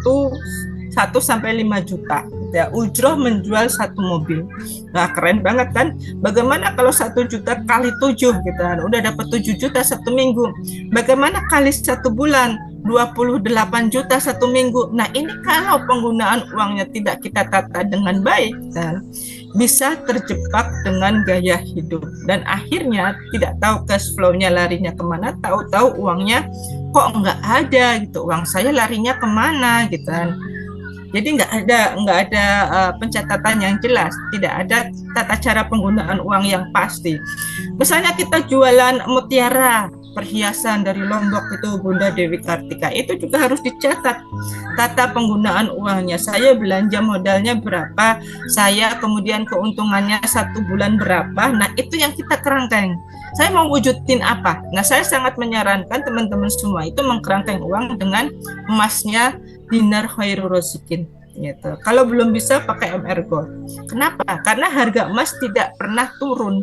sampai 5 juta. Ya, ujroh menjual 1 mobil. Nah, keren banget kan? Bagaimana kalau 1 juta kali 7 gitu kan? Udah dapat 7 juta 1 minggu. Bagaimana kali 1 bulan? 28 juta 1 minggu. Nah, ini kalau penggunaan uangnya tidak kita tata dengan baik kan, bisa terjebak dengan gaya hidup dan akhirnya tidak tahu cash flow-nya larinya kemana, tahu-tahu uangnya kok nggak ada gitu, uang saya larinya kemana gitu kan. Jadi nggak ada pencatatan yang jelas, tidak ada tata cara penggunaan uang yang pasti. Misalnya kita jualan mutiara, perhiasan dari Lombok itu Bunda Dewi Kartika, itu juga harus dicatat tata penggunaan uangnya. Saya belanja modalnya berapa, saya kemudian keuntungannya 1 bulan berapa. Nah, itu yang kita kerangkeng. Saya mau wujudin apa? Nah, saya sangat menyarankan teman-teman semua itu mengkerangkeng uang dengan emasnya dinar khairur rozikin gitu. Kalau belum bisa pakai MR Gold. Kenapa? Karena harga emas tidak pernah turun.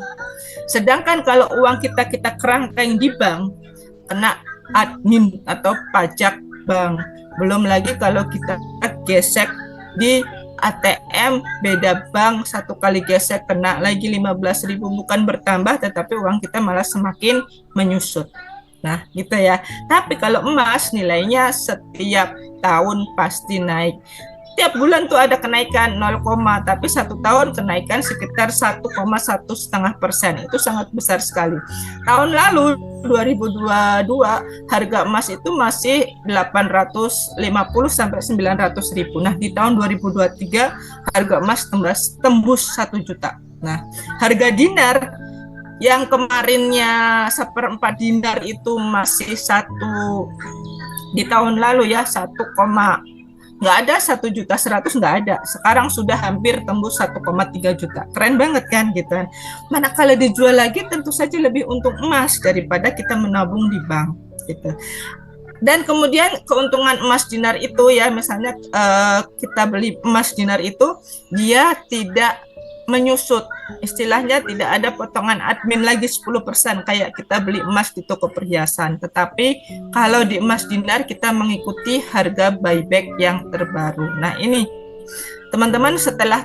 Sedangkan kalau uang kita kerangkeng di bank, kena admin atau pajak bank. Belum lagi kalau kita gesek di ATM beda bank, 1 kali gesek kena lagi 15.000, bukan bertambah tetapi uang kita malah semakin menyusut. Nah, gitu ya. Tapi kalau emas nilainya setiap tahun pasti naik. tiap bulan tuh ada kenaikan 0, tapi 1 tahun kenaikan sekitar 1,1,5%. Itu sangat besar sekali. Tahun lalu 2022 harga emas itu masih 850 sampai 900 ribu. Nah, di tahun 2023 harga emas tembus 1 juta. Nah, harga dinar yang kemarinnya 1/4 dinar itu masih di tahun lalu ya 1, nggak ada 1.100.000, nggak ada. Sekarang sudah hampir tembus 1,3 juta. Keren banget kan gitu kan. Manakala dijual lagi tentu saja lebih untung emas daripada kita menabung di bank gitu. Dan kemudian keuntungan emas dinar itu ya, misalnya kita beli emas dinar itu dia tidak menyusut, istilahnya tidak ada potongan admin lagi 10% kayak kita beli emas di toko perhiasan. Tetapi kalau di emas dinar kita mengikuti harga buyback yang terbaru. Nah ini teman-teman setelah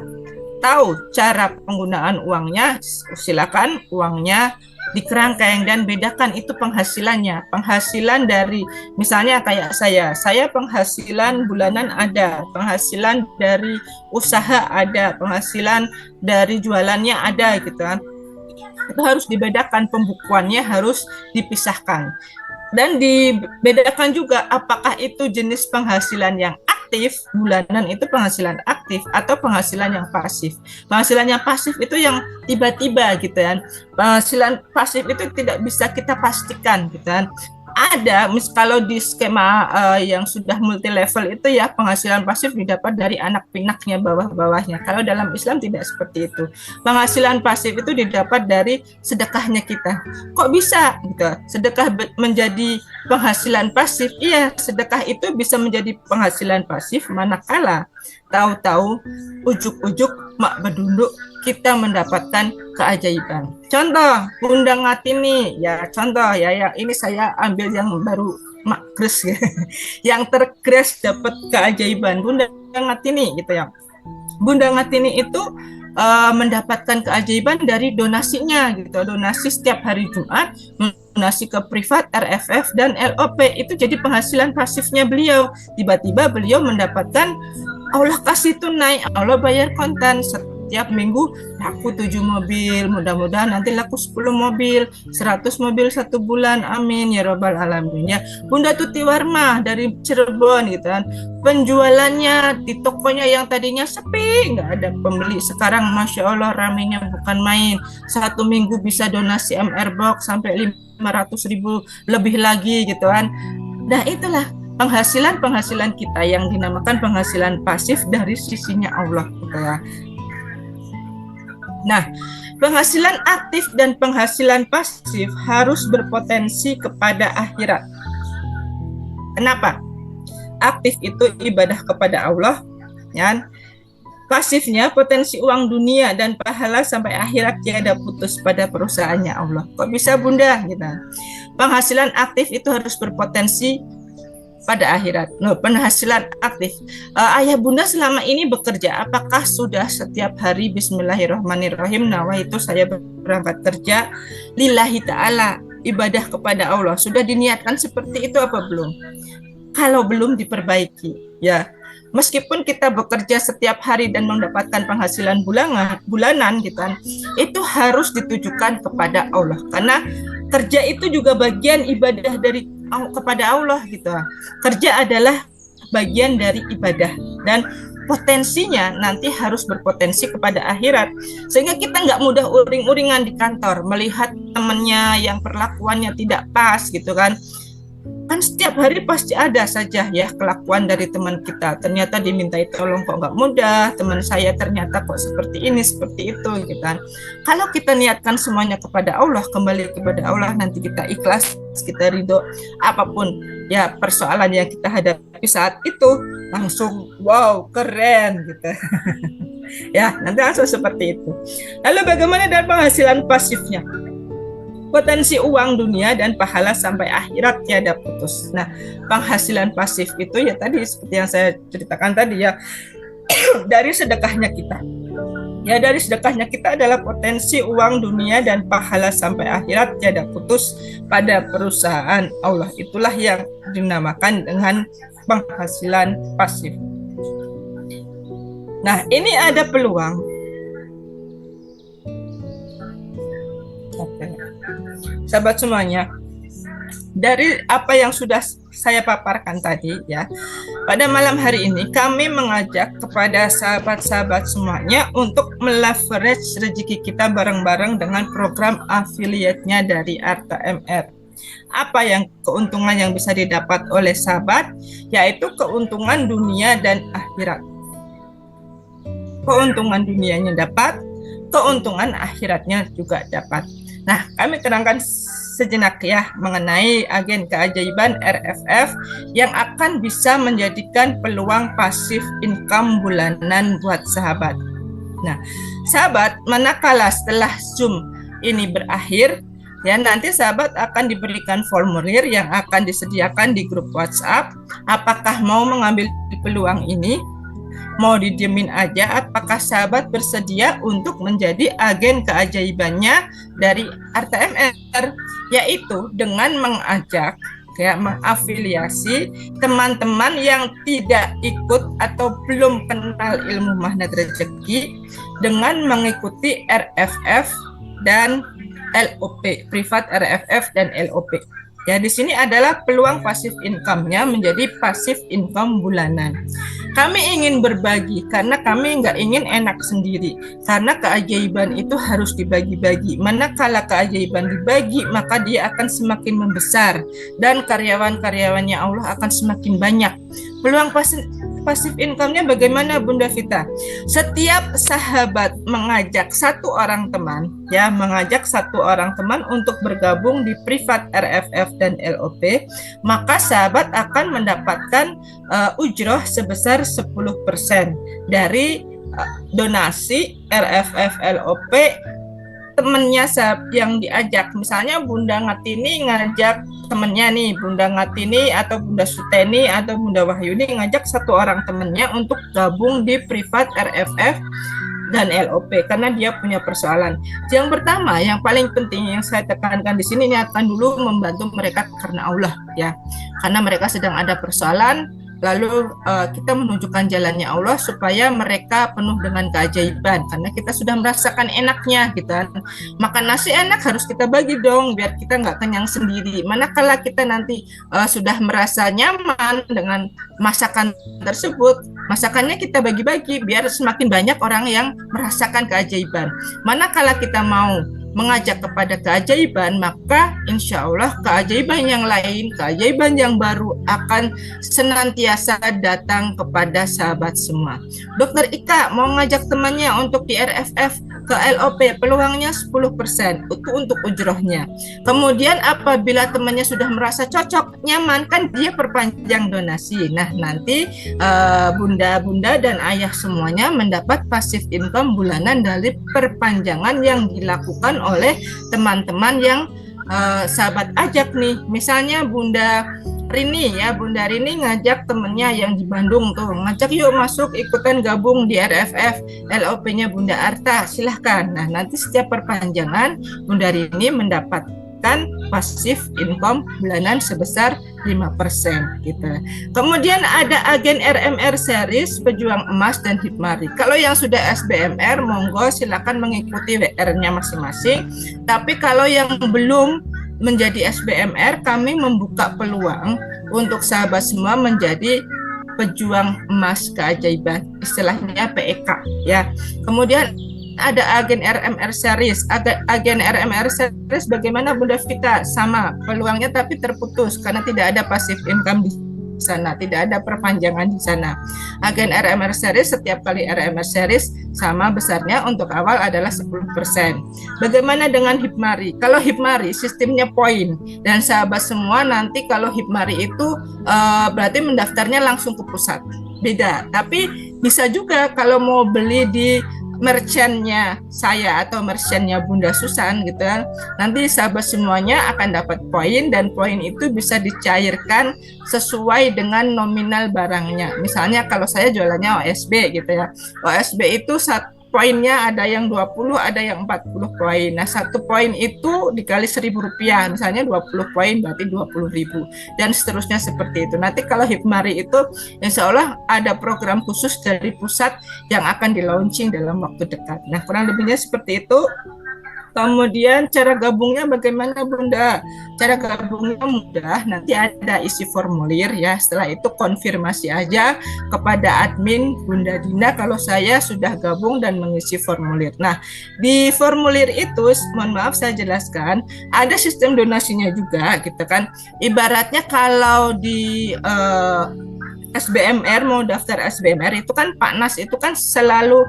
tahu cara penggunaan uangnya, silakan uangnya dikerangkeng dan bedakan itu penghasilannya. Penghasilan dari misalnya kayak saya penghasilan bulanan ada, penghasilan dari usaha ada, penghasilan dari jualannya ada gitu kan. Itu harus dibedakan, pembukuannya harus dipisahkan. Dan dibedakan juga apakah itu jenis penghasilan yang aktif, bulanan itu penghasilan aktif atau penghasilan yang pasif. Penghasilan yang pasif itu yang tiba-tiba gitu kan. Penghasilan pasif itu tidak bisa kita pastikan gitu kan. Ada, kalau di skema yang sudah multi level itu ya penghasilan pasif didapat dari anak pinaknya bawah-bawahnya. Kalau dalam Islam tidak seperti itu. Penghasilan pasif itu didapat dari sedekahnya kita. Kok bisa gitu? Sedekah menjadi penghasilan pasif? Iya, sedekah itu bisa menjadi penghasilan pasif manakala tahu-tahu ujuk-ujuk mak bedunduk kita mendapatkan keajaiban. Contoh, Bunda Ngatini ya, contoh ya ini saya ambil yang baru mak Gres ya. Yang tergres dapat keajaiban Bunda Ngatini gitu ya. Bunda Ngatini itu mendapatkan keajaiban dari donasinya gitu. Donasi setiap hari Jumat, donasi ke privat, RFF dan LOP itu jadi penghasilan pasifnya beliau. Tiba-tiba beliau mendapatkan Allah kasih tunai, Allah bayar kontan setiap minggu laku 7 mobil, mudah-mudahan nanti laku 10 mobil, 100 mobil 1 bulan, amin ya robbal alamin ya. Bunda Tuti Warmah dari Cirebon gitu kan, penjualannya di tokonya yang tadinya sepi, nggak ada pembeli, sekarang Masya Allah ramenya bukan main, 1 minggu bisa donasi MR Box sampai 500.000 lebih lagi gitu kan. Nah itulah penghasilan kita yang dinamakan penghasilan pasif dari sisinya Allah gitu ya. Nah, penghasilan aktif dan penghasilan pasif harus berpotensi kepada akhirat. Kenapa? Aktif itu ibadah kepada Allah, ya. Pasifnya potensi uang dunia dan pahala sampai akhirat tiada putus pada perusahaannya Allah. Kok bisa Bunda? Gitu. Penghasilan aktif itu harus berpotensi pada akhirat. Penghasilan aktif. Ayah Bunda selama ini bekerja, apakah sudah setiap hari Bismillahirrahmanirrahim nawaitu saya berangkat kerja lillahi ta'ala, ibadah kepada Allah, sudah diniatkan seperti itu apa belum? Kalau belum diperbaiki ya. Meskipun kita bekerja setiap hari dan mendapatkan penghasilan bulanan gitu kan, itu harus ditujukan kepada Allah, karena kerja itu juga bagian ibadah dari kepada Allah gitu. Kerja adalah bagian dari ibadah dan potensinya nanti harus berpotensi kepada akhirat, sehingga kita nggak mudah uring-uringan di kantor melihat temannya yang perlakuannya tidak pas gitu kan. Kan setiap hari pasti ada saja ya kelakuan dari teman kita, ternyata dimintai tolong kok nggak mudah, teman saya ternyata kok seperti ini seperti itu gitu kan. Kalau kita niatkan semuanya kepada Allah, kembali kepada Allah, nanti kita ikhlas, kita ridho, apapun ya persoalan yang kita hadapi saat itu, langsung wow keren gitu. Ya nanti langsung seperti itu. Lalu bagaimana dengan penghasilan pasifnya? Potensi uang dunia dan pahala sampai akhirat tiada putus. Nah, penghasilan pasif itu ya tadi seperti yang saya ceritakan tadi ya, dari sedekahnya kita. Ya dari sedekahnya kita adalah potensi uang dunia dan pahala sampai akhirat tiada putus pada perusahaan Allah. Itulah yang dinamakan dengan penghasilan pasif. Nah, ini ada peluang. Oke. Sahabat semuanya, dari apa yang sudah saya paparkan tadi ya, pada malam hari ini kami mengajak kepada sahabat-sahabat semuanya untuk meleverage rezeki kita bareng-bareng dengan program affiliate-nya dari Arta MR. Apa yang keuntungan yang bisa didapat oleh sahabat, yaitu keuntungan dunia dan akhirat. Keuntungan dunianya dapat, keuntungan akhiratnya juga dapat. Nah, kami terangkan sejenak ya mengenai agen keajaiban RFF yang akan bisa menjadikan peluang pasif income bulanan buat sahabat. Nah, sahabat, manakala setelah Zoom ini berakhir, ya nanti sahabat akan diberikan formulir yang akan disediakan di grup WhatsApp. Apakah mau mengambil peluang ini? Mau didiemin aja, apakah sahabat bersedia untuk menjadi agen keajaibannya dari Arta MR, yaitu dengan mengajak ya mengafiliasi teman-teman yang tidak ikut atau belum kenal ilmu magnet rezeki dengan mengikuti RFF dan LOP, privat RFF dan LOP. Ya, di sini adalah peluang pasif income-nya menjadi pasif income bulanan. Kami ingin berbagi karena kami nggak ingin enak sendiri. Karena keajaiban itu harus dibagi-bagi. Manakala keajaiban dibagi, maka dia akan semakin membesar dan karyawan-karyawannya Allah akan semakin banyak. Peluang pasif income-nya bagaimana Bunda Vita? Setiap sahabat mengajak satu orang teman untuk bergabung di privat RFF dan LOP, maka sahabat akan mendapatkan ujroh sebesar 10% dari donasi RFF LOP temennya yang diajak. Misalnya Bunda Ngatini ngajak temennya nih, Bunda Ngatini atau Bunda Suteni atau Bunda Wahyuni ngajak satu orang temennya untuk gabung di privat RFF dan LOP karena dia punya persoalan. Yang pertama, yang paling penting yang saya tekankan di sini, ini akan dulu membantu mereka karena Allah ya. Karena mereka sedang ada persoalan, lalu kita menunjukkan jalannya Allah supaya mereka penuh dengan keajaiban karena kita sudah merasakan enaknya gitu kan. Makan nasi enak harus kita bagi dong biar kita nggak kenyang sendiri. Manakala kita nanti sudah merasa nyaman dengan masakan tersebut, masakannya kita bagi-bagi biar semakin banyak orang yang merasakan keajaiban. Manakala kita mau mengajak kepada keajaiban, maka insya Allah keajaiban yang lain, keajaiban yang baru akan senantiasa datang kepada sahabat semua. Dokter Ika mau ngajak temannya untuk di RFF ke LOP, peluangnya 10% itu untuk ujrohnya. Kemudian apabila temannya sudah merasa cocok, nyaman, kan dia perpanjang donasi. Nah nanti bunda-bunda dan ayah semuanya mendapat passive income bulanan dari perpanjangan yang dilakukan oleh teman-teman yang sahabat ajak nih. Misalnya Bunda Rini ya, Bunda Rini ngajak temennya yang di Bandung tuh, ngajak yuk masuk ikutan gabung di RFF LOP-nya Bunda Arta, silahkan. Nah nanti setiap perpanjangan Bunda Rini mendapatkan pasif income bulanan sebesar 5% gitu. Kemudian ada agen RMR series Pejuang Emas dan Hipmari. Kalau yang sudah SBMR monggo silakan mengikuti WR-nya masing-masing. Tapi kalau yang belum menjadi SBMR, kami membuka peluang untuk sahabat semua menjadi pejuang emas keajaiban, istilahnya PEK ya. Kemudian ada agen RMR series. Agen RMR series bagaimana Bunda Vita? Sama peluangnya tapi terputus karena tidak ada passive income di sana, tidak ada perpanjangan di sana. Agen RMR series setiap kali RMR series sama besarnya, untuk awal adalah 10%. Bagaimana dengan Hipmari? Kalau Hipmari sistemnya poin, dan sahabat semua nanti kalau Hipmari itu berarti mendaftarnya langsung ke pusat. Beda, tapi bisa juga kalau mau beli di merchantnya saya atau merchantnya Bunda Susan gitu kan, nanti sahabat semuanya akan dapat poin, dan poin itu bisa dicairkan sesuai dengan nominal barangnya. Misalnya kalau saya jualannya OSB gitu ya, OSB itu poinnya ada yang 20, ada yang 40 poin. Nah, 1 poin itu dikali Rp1.000, misalnya 20 poin berarti 20.000 dan seterusnya seperti itu. Nanti kalau Hipmari itu insya Allah ada program khusus dari pusat yang akan di launching dalam waktu dekat. Nah, kurang lebihnya seperti itu. Kemudian cara gabungnya bagaimana Bunda? Cara gabungnya mudah, nanti ada isi formulir ya. Setelah itu konfirmasi aja kepada admin Bunda Dina kalau saya sudah gabung dan mengisi formulir. Nah, di formulir itu, mohon maaf saya jelaskan, ada sistem donasinya juga gitu kan. Ibaratnya kalau di SBMR, mau daftar SBMR itu kan Pak Nas itu kan selalu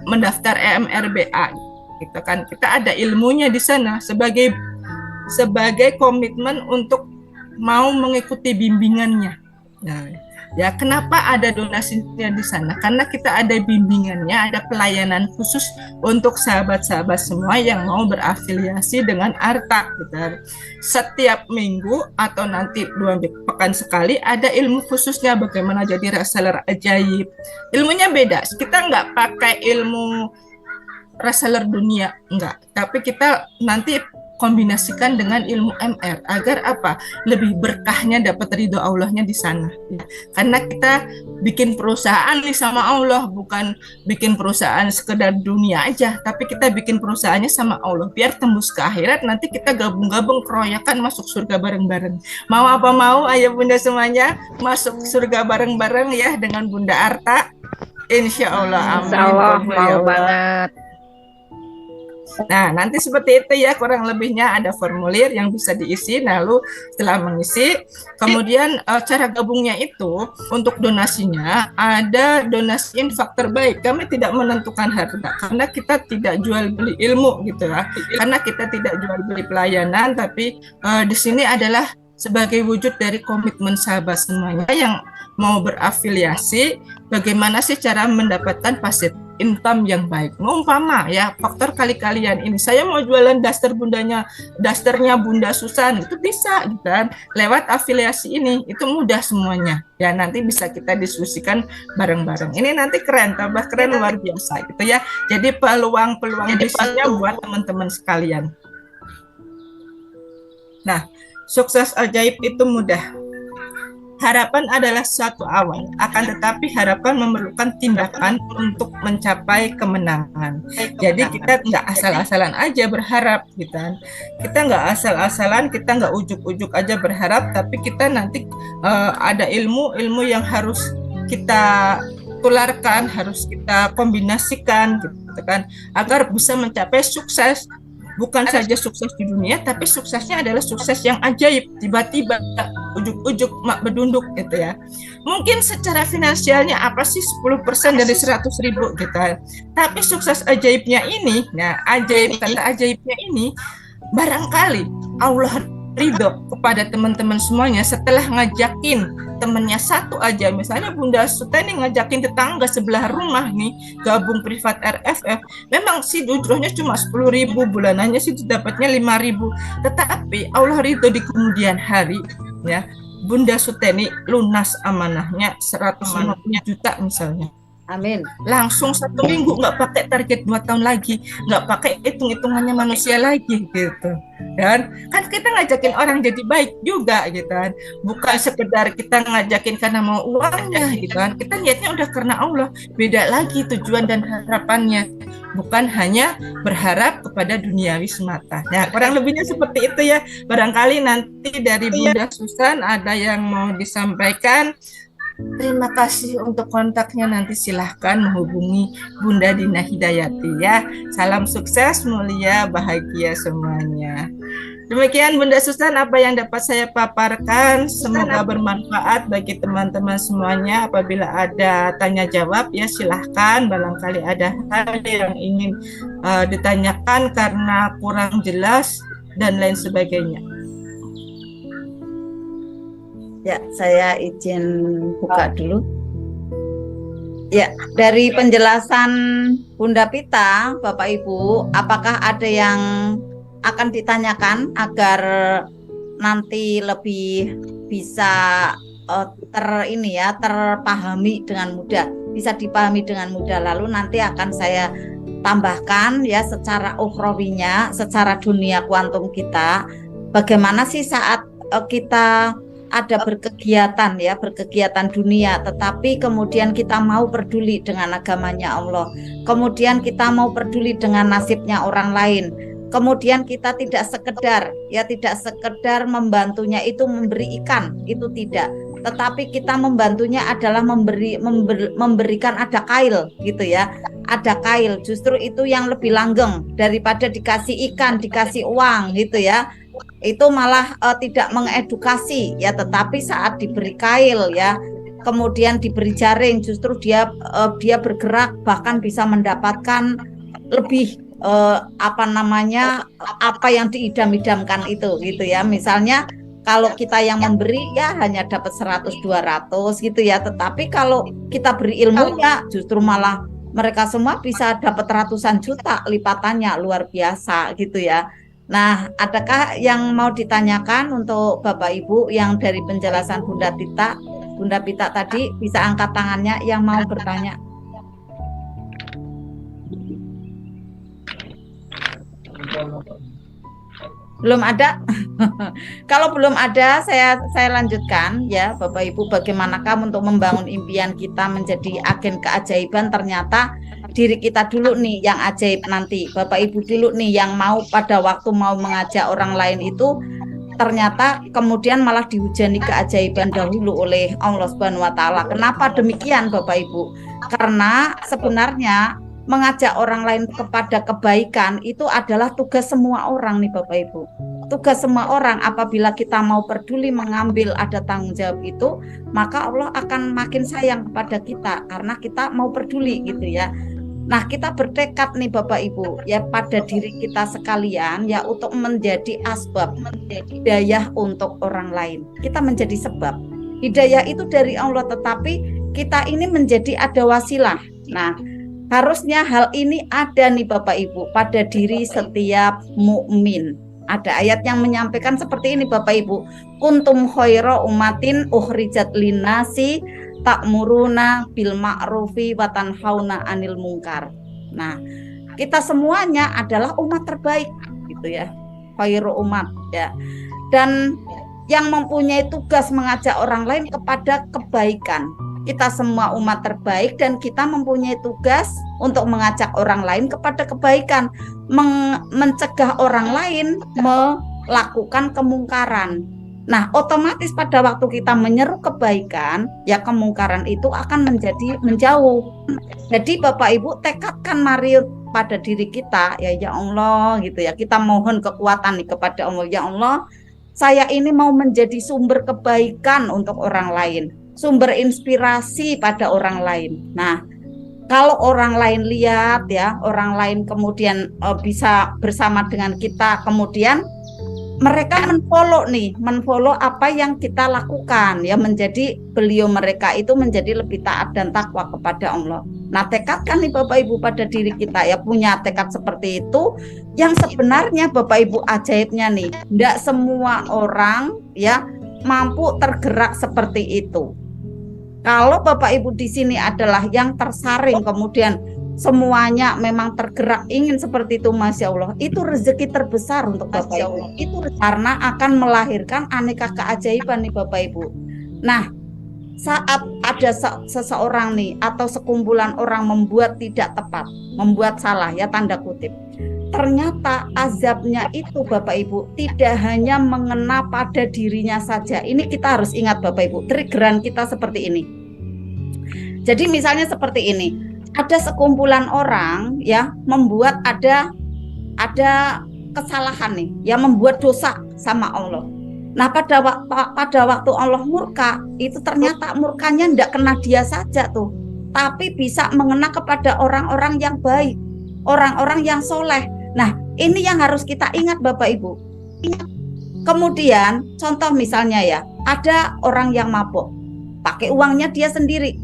mendaftar EMRBA gitu kan. Kita ada ilmunya di sana sebagai komitmen untuk mau mengikuti bimbingannya. Nah, ya kenapa ada donasinya di sana? Karena kita ada bimbingannya, ada pelayanan khusus untuk sahabat-sahabat semua yang mau berafiliasi dengan Arta gitu. Setiap minggu atau nanti 2 pekan sekali ada ilmu khususnya bagaimana jadi reseller ajaib. Ilmunya beda. Kita nggak pakai ilmu reseller dunia, enggak, tapi kita nanti kombinasikan dengan ilmu MR agar apa? Lebih berkahnya dapat ridho Allahnya di sana. Karena kita bikin perusahaan nih sama Allah, bukan bikin perusahaan sekedar dunia aja, tapi kita bikin perusahaannya sama Allah biar tembus ke akhirat. Nanti kita gabung-gabung keroyakan masuk surga bareng-bareng. Mau apa mau, ayah bunda semuanya masuk surga bareng-bareng ya dengan Bunda Arta. Insya Allah, amin. Insya Allah mau banget. Nah, nanti seperti itu ya, kurang lebihnya ada formulir yang bisa diisi. Lalu setelah mengisi, kemudian cara gabungnya itu untuk donasinya ada donasi infak terbaik. Kami tidak menentukan harga karena kita tidak jual beli ilmu gitu ya. Karena kita tidak jual beli pelayanan, tapi di sini adalah sebagai wujud dari komitmen sahabat semuanya yang mau berafiliasi, bagaimana sih cara mendapatkan passive income yang baik. Umpama ya, faktor kali-kalian ini, saya mau jualan dasternya Bunda Susan, itu bisa gitu kan, lewat afiliasi ini, itu mudah semuanya. Ya nanti bisa kita diskusikan bareng-bareng. Ini nanti keren, tambah keren luar biasa gitu ya. Jadi peluang-peluang bisnisnya buat teman-teman sekalian. Nah, sukses ajaib itu mudah. Harapan adalah suatu awal, akan tetapi harapan memerlukan tindakan untuk mencapai kemenangan. Jadi kita nggak asal-asalan aja berharap, gitu kan. Kita nggak asal-asalan, kita nggak ujuk-ujuk aja berharap, tapi kita nanti ada ilmu yang harus kita tularkan, harus kita kombinasikan, gitu kan, agar bisa mencapai sukses. Bukan saja sukses di dunia, tapi suksesnya adalah sukses yang ajaib, tiba-tiba ujuk-ujuk mak bedunduk gitu ya. Mungkin secara finansialnya apa sih 10% dari 100.000 gitu. Tapi sukses ajaibnya ini, nah tanda ajaibnya ini barangkali Allah ridho kepada teman-teman semuanya setelah ngajakin temennya satu aja, misalnya Bunda Suteni ngajakin tetangga sebelah rumah nih gabung privat RFF, memang sih ujrohnya cuma 10.000, bulanannya sih dapatnya 5.000, tetapi Allah ridho di kemudian hari ya Bunda Suteni lunas amanahnya 150 juta misalnya. Amin. Langsung 1 minggu, nggak pakai target 2 tahun lagi, nggak pakai hitung-hitungannya manusia lagi gitu. Dan kan kita ngajakin orang jadi baik juga gitu kan, bukan sekedar kita ngajakin karena mau uangnya gitu kan. Kita niatnya udah karena Allah, beda lagi tujuan dan harapannya, bukan hanya berharap kepada duniawi semata. Nah kurang lebihnya seperti itu ya. Barangkali nanti dari Bunda Susan ada yang mau disampaikan. Terima kasih untuk kontaknya, nanti silahkan menghubungi Bunda Dina Hidayati ya. Salam sukses, mulia, bahagia semuanya. Demikian Bunda Susan apa yang dapat saya paparkan, semoga bermanfaat bagi teman-teman semuanya. Apabila ada tanya jawab ya silahkan, barangkali ada hal yang ingin ditanyakan karena kurang jelas dan lain sebagainya. Ya, saya izin buka dulu. Ya, dari penjelasan Bunda Pita, Bapak Ibu, apakah ada yang akan ditanyakan agar nanti lebih bisa terpahami dengan mudah? bisa dipahami dengan mudah. Lalu nanti akan saya tambahkan ya secara ukhrawinya, secara dunia kuantum kita, bagaimana sih saat kita ada berkegiatan dunia, tetapi kemudian kita mau peduli dengan agamanya Allah, kemudian kita mau peduli dengan nasibnya orang lain, kemudian kita tidak sekedar membantunya itu memberi ikan, itu tidak, tetapi kita membantunya adalah memberikan ada kail gitu ya, ada kail, justru itu yang lebih langgeng daripada dikasih ikan, dikasih uang gitu ya. Itu malah tidak mengedukasi ya, tetapi saat diberi kail ya, kemudian diberi jaring, justru dia bergerak, bahkan bisa mendapatkan lebih apa yang diidam-idamkan itu gitu ya. Misalnya kalau kita yang memberi ya hanya dapat 100-200 gitu ya, tetapi kalau kita beri ilmu ya justru malah mereka semua bisa dapat ratusan juta lipatannya, luar biasa gitu ya. Nah, adakah yang mau ditanyakan untuk Bapak Ibu yang dari penjelasan Bunda Pita tadi, bisa angkat tangannya yang mau bertanya? Belum ada? Kalau belum ada, saya lanjutkan ya, Bapak Ibu, bagaimanakah untuk membangun impian kita menjadi agen keajaiban. Ternyata diri kita dulu nih yang ajaib nanti, Bapak Ibu dulu nih yang mau pada waktu mau mengajak orang lain itu ternyata kemudian malah dihujani keajaiban dahulu oleh Allah Subhanahu wa taala. Kenapa demikian Bapak Ibu? Karena sebenarnya mengajak orang lain kepada kebaikan itu adalah tugas semua orang nih Bapak Ibu. Tugas semua orang. Apabila kita mau peduli mengambil ada tanggung jawab itu, maka Allah akan makin sayang kepada kita karena kita mau peduli gitu ya. Nah, kita bertekad nih Bapak Ibu ya pada diri kita sekalian ya untuk menjadi asbab, menjadi hidayah untuk orang lain. Kita menjadi sebab. Hidayah itu dari Allah, tetapi kita ini menjadi ada wasilah. Nah, harusnya hal ini ada nih Bapak Ibu pada diri setiap mukmin. Ada ayat yang menyampaikan seperti ini Bapak Ibu. Kuntum khaira ummatin ukhrijat linnasi ta'muruna bil ma'rufi wa tanhauna 'anil munkar. Nah, kita semuanya adalah umat terbaik gitu ya. Khairu umat ya. Dan yang mempunyai tugas mengajak orang lain kepada kebaikan. Kita semua umat terbaik dan kita mempunyai tugas untuk mengajak orang lain kepada kebaikan, mencegah orang lain melakukan kemungkaran. Nah, otomatis pada waktu kita menyeru kebaikan, ya kemungkaran itu akan menjadi menjauh. Jadi Bapak Ibu tekadkan mari pada diri kita, ya Allah gitu ya. Kita mohon kekuatan nih kepada Allah, ya Allah, saya ini mau menjadi sumber kebaikan untuk orang lain, sumber inspirasi pada orang lain. Nah, kalau orang lain lihat ya, orang lain kemudian bisa bersama dengan kita, kemudian mereka menfollow apa yang kita lakukan ya, menjadi beliau mereka itu menjadi lebih taat dan takwa kepada Allah. Nah, tekadkan nih Bapak Ibu pada diri kita ya, punya tekad seperti itu. Yang sebenarnya Bapak Ibu ajaibnya nih, tidak semua orang ya mampu tergerak seperti itu. Kalau Bapak Ibu di sini adalah yang tersaring kemudian semuanya memang tergerak ingin seperti itu, Masya Allah, itu rezeki terbesar untuk Bapak Ibu. Itu karena akan melahirkan aneka keajaiban nih Bapak Ibu. Nah, saat ada seseorang nih atau sekumpulan orang membuat tidak tepat, membuat salah ya tanda kutip, ternyata azabnya itu Bapak Ibu tidak hanya mengena pada dirinya saja. Ini kita harus ingat Bapak Ibu, triggeran kita seperti ini. Jadi misalnya seperti ini, ada sekumpulan orang ya membuat ada kesalahan nih, ya membuat dosa sama Allah. Nah, pada waktu Allah murka, itu ternyata murkanya tidak kena dia saja tuh, tapi bisa mengena kepada orang-orang yang baik, orang-orang yang soleh. Nah, ini yang harus kita ingat Bapak Ibu. Kemudian contoh misalnya ya, ada orang yang mabuk, pakai uangnya dia sendiri.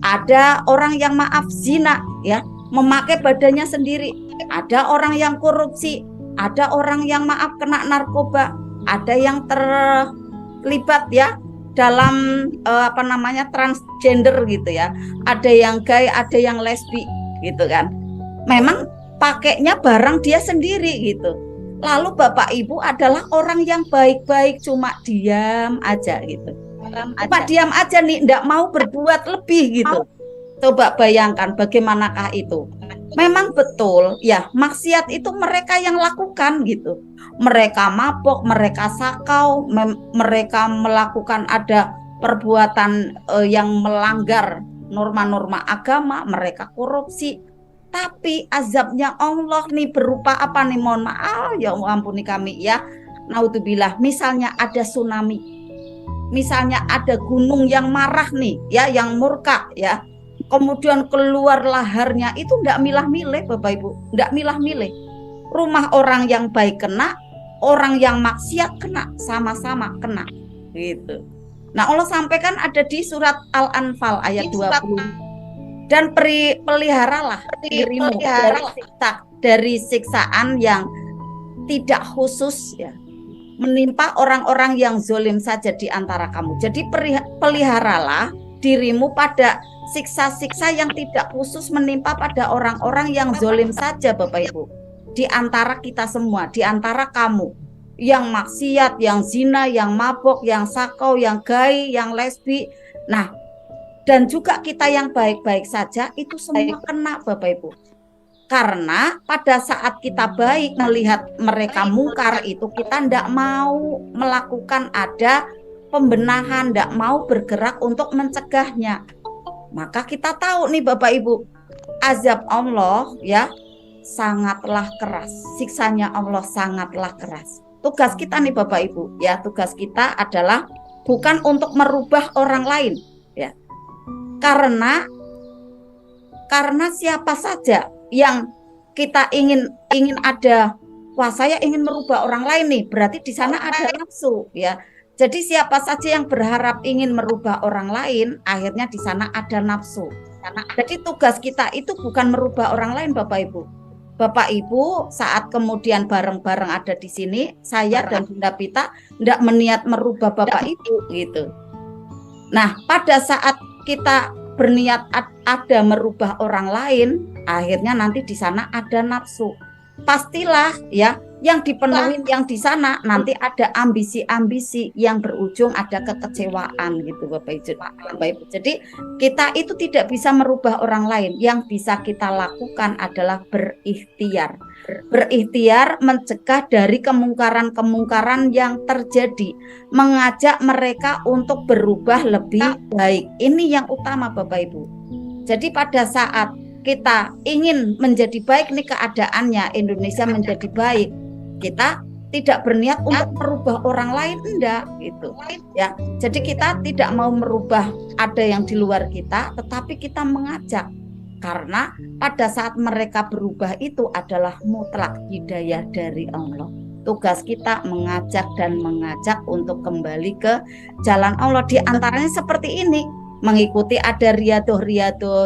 Ada orang yang zina ya, memakai badannya sendiri. Ada orang yang korupsi, ada orang yang kena narkoba, ada yang terlibat ya dalam transgender gitu ya. Ada yang gay, ada yang lesbi gitu kan. Memang pakainya barang dia sendiri gitu. Lalu Bapak Ibu adalah orang yang baik-baik, cuma diam aja gitu. Cuma diam aja nih, enggak mau berbuat lebih gitu. Coba bayangkan bagaimanakah itu. Memang betul ya, maksiat itu mereka yang lakukan gitu. Mereka mabok, mereka sakau, mereka melakukan ada perbuatan yang melanggar norma-norma agama, mereka korupsi. Tapi azabnya Allah nih berupa apa nih? Mohon maaf ya, ampuni kami ya. Naudzubillah, misalnya ada tsunami, misalnya ada gunung yang marah nih ya, yang murka ya. Kemudian keluar laharnya, itu enggak milah-milih Bapak Ibu, enggak milah-milih. Rumah orang yang baik kena, orang yang maksiat kena, sama-sama kena gitu. Nah, Allah sampaikan ada di surat Al-Anfal ayat 20. Dan peliharalah dirimu dari siksaan yang tidak khusus ya, menimpa orang-orang yang zalim saja di antara kamu. Jadi peliharalah dirimu pada siksa-siksa yang tidak khusus menimpa pada orang-orang yang zalim saja Bapak Ibu. Di antara kita semua, di antara kamu yang maksiat, yang zina, yang mabok, yang sakau, yang gay, yang lesbi. Nah, dan juga kita yang baik-baik saja itu semua kena Bapak Ibu. Karena pada saat kita baik melihat mereka mungkar itu, kita tidak mau melakukan ada pembenahan, tidak mau bergerak untuk mencegahnya. Maka kita tahu nih Bapak Ibu, azab Allah ya sangatlah keras, siksanya Allah sangatlah keras. Tugas kita nih Bapak Ibu ya, tugas kita adalah bukan untuk merubah orang lain ya. Karena siapa saja yang kita ingin ada, wah saya ingin merubah orang lain nih, berarti di sana ada nafsu ya. Jadi siapa saja yang berharap ingin merubah orang lain, akhirnya di sana ada nafsu. Jadi tugas kita itu bukan merubah orang lain Bapak Ibu. Bapak Ibu saat kemudian bareng-bareng ada di sini, saya dan Bunda Pita tidak meniat merubah Bapak Ibu gitu. Nah, pada saat kita berniat ada merubah orang lain, akhirnya nanti di sana ada nafsu. Pastilah ya, yang dipenuhi yang di sana nanti ada ambisi-ambisi yang berujung ada kekecewaan gitu Bapak Ibu. Jadi kita itu tidak bisa merubah orang lain. Yang bisa kita lakukan adalah berikhtiar. Berikhtiar mencegah dari kemungkaran-kemungkaran yang terjadi, mengajak mereka untuk berubah lebih baik. Ini yang utama Bapak Ibu. Jadi pada saat kita ingin menjadi baik nih keadaannya, Indonesia menjadi baik, kita tidak berniat untuk merubah orang lain, enggak gitu ya. Jadi kita tidak mau merubah ada yang di luar kita, tetapi kita mengajak, karena pada saat mereka berubah itu adalah mutlak hidayah dari Allah. Tugas kita mengajak dan mengajak untuk kembali ke jalan Allah. Di antaranya seperti ini, mengikuti ada riadoh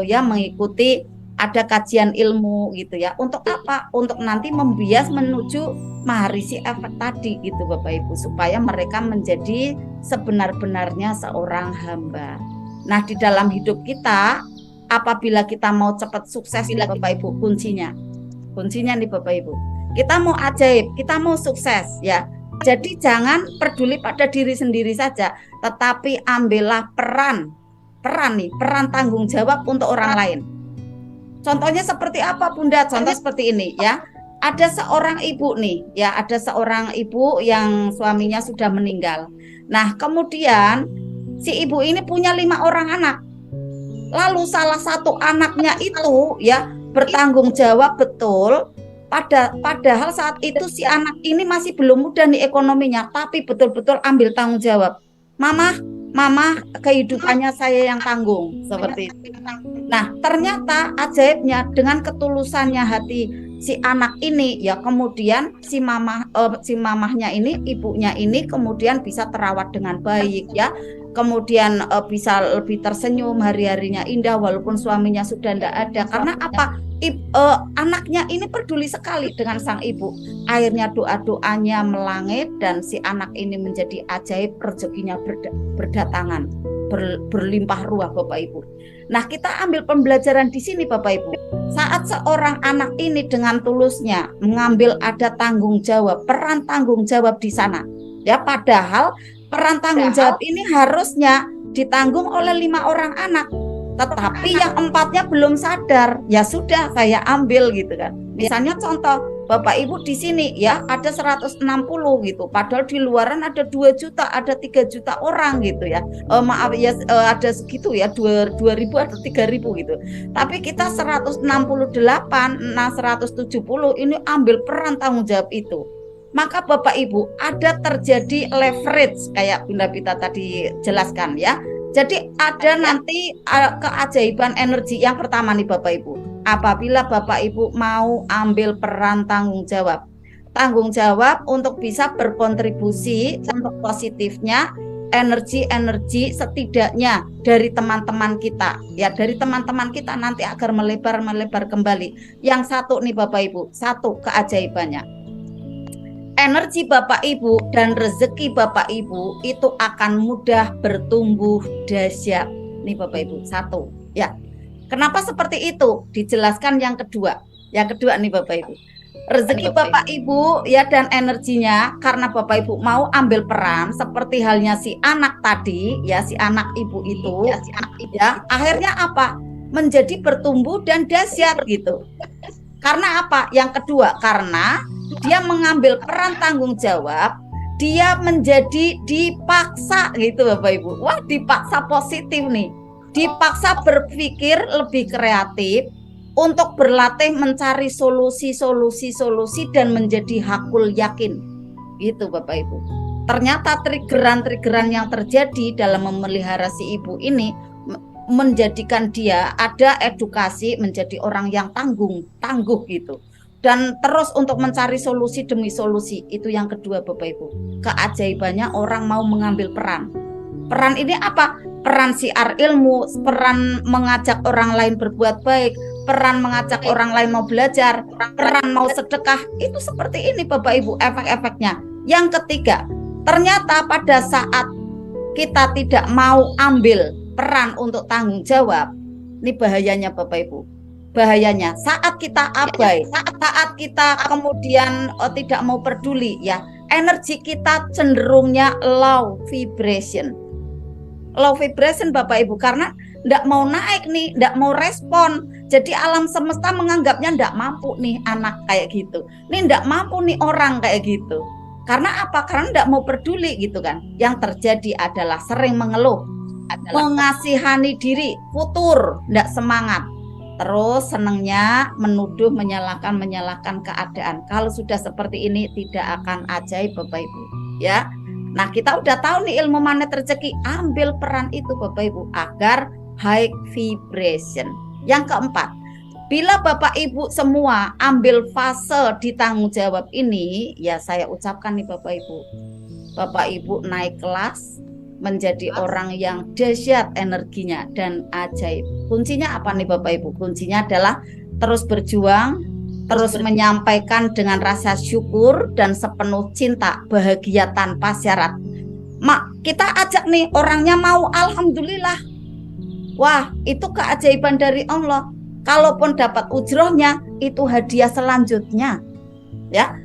ya, mengikuti ada kajian ilmu gitu ya. Untuk apa? Untuk nanti membias menuju maharisi efek tadi gitu Bapak Ibu, supaya mereka menjadi sebenar-benarnya seorang hamba. Nah, di dalam hidup kita, apabila kita mau cepat sukses nih Bapak Ibu, kuncinya nih Bapak Ibu, kita mau ajaib, kita mau sukses ya. Jadi jangan peduli pada diri sendiri saja, tetapi ambillah peran tanggung jawab untuk orang lain. Contohnya seperti apa Bunda? Contoh seperti ini ya. Ada seorang ibu nih ya, ada seorang ibu yang suaminya sudah meninggal. Nah, kemudian si ibu ini punya 5 orang anak. Lalu salah satu anaknya itu ya bertanggung jawab betul. Padahal saat itu si anak ini masih belum muda nih ekonominya, tapi betul-betul ambil tanggung jawab. Mama, kehidupannya saya yang tanggung, seperti itu. Nah, ternyata ajaibnya dengan ketulusannya hati si anak ini ya, kemudian si mamahnya ini, ibunya ini kemudian bisa terawat dengan baik ya. Kemudian bisa lebih tersenyum, hari-harinya indah walaupun suaminya sudah tidak ada. Karena apa? anaknya ini peduli sekali dengan sang ibu. Akhirnya doa-doanya melangit dan si anak ini menjadi ajaib, rezekinya berdatangan, berlimpah ruah Bapak Ibu. Nah, kita ambil pembelajaran di sini Bapak Ibu. Saat seorang anak ini dengan tulusnya mengambil ada tanggung jawab, peran tanggung jawab di sana. Ya, padahal peran tanggung jawab ini harusnya ditanggung oleh 5 orang anak. Tetapi yang 4-nya belum sadar, ya sudah saya ambil gitu kan. Misalnya contoh, Bapak Ibu di sini ya ada 160 gitu, padahal di luaran ada 2 juta, ada 3 juta orang gitu ya. Maaf ya, ada segitu ya, 2.000 atau 3.000 gitu. Tapi kita 168, nah 170 ini ambil peran tanggung jawab itu. Maka Bapak Ibu ada terjadi leverage kayak Bunda Pita tadi jelaskan ya. Jadi ada nanti keajaiban energi. Yang pertama nih Bapak Ibu, apabila Bapak Ibu mau ambil peran tanggung jawab untuk bisa berkontribusi untuk positifnya energi setidaknya dari teman-teman kita ya, dari teman-teman kita nanti agar melebar kembali. Yang satu nih Bapak Ibu, satu keajaibannya, energi Bapak Ibu dan rezeki Bapak Ibu itu akan mudah bertumbuh dahsyat. Nih Bapak Ibu, satu ya. Kenapa seperti itu? Dijelaskan yang kedua. Yang kedua nih Bapak Ibu, rezeki Bapak Ibu ya dan energinya, karena Bapak Ibu mau ambil peran seperti halnya si anak tadi ya, si anak ibu itu ya, akhirnya apa? Menjadi bertumbuh dan dahsyat gitu. Karena apa? Yang kedua, karena dia mengambil peran tanggung jawab, dia menjadi dipaksa gitu Bapak Ibu. Wah, dipaksa positif nih. Dipaksa berpikir lebih kreatif untuk berlatih mencari solusi dan menjadi hakul yakin. Gitu Bapak Ibu. Ternyata triggeran yang terjadi dalam memelihara si ibu ini menjadikan dia ada edukasi menjadi orang yang tangguh gitu. Dan terus untuk mencari solusi demi solusi. Itu yang kedua Bapak Ibu. Keajaibannya orang mau mengambil peran. Peran ini apa? Peran siar ilmu, peran mengajak orang lain berbuat baik, peran mengajak orang lain mau belajar, peran mau sedekah. Itu seperti ini Bapak Ibu efek-efeknya. Yang ketiga, ternyata pada saat kita tidak mau ambil peran untuk tanggung jawab, ini bahayanya Bapak Ibu. Bahayanya saat kita abai, saat kita kemudian tidak mau peduli ya, energi kita cenderungnya low vibration Bapak Ibu, karena tidak mau naik nih, tidak mau respon. Jadi alam semesta menganggapnya tidak mampu nih anak kayak gitu, ini tidak mampu nih orang kayak gitu. Karena apa? Karena tidak mau peduli gitu kan. Yang terjadi adalah sering mengeluh, mengasihani diri, futur, tidak semangat. Terus senangnya menuduh, menyalahkan keadaan. Kalau sudah seperti ini tidak akan ajaib Bapak Ibu ya. Nah, kita udah tahu nih ilmu magnet rezeki, ambil peran itu Bapak Ibu agar high vibration. Yang keempat, bila Bapak Ibu semua ambil fase di tanggung jawab ini, ya saya ucapkan nih Bapak Ibu naik kelas menjadi orang yang dahsyat energinya dan ajaib. Kuncinya apa nih Bapak Ibu? Kuncinya adalah terus berjuang, terus menyampaikan dengan rasa syukur dan sepenuh cinta, bahagia tanpa syarat. Kita ajak nih orangnya mau, alhamdulillah. Wah, itu keajaiban dari Allah. Kalaupun dapat ujrohnya, itu hadiah selanjutnya. Ya.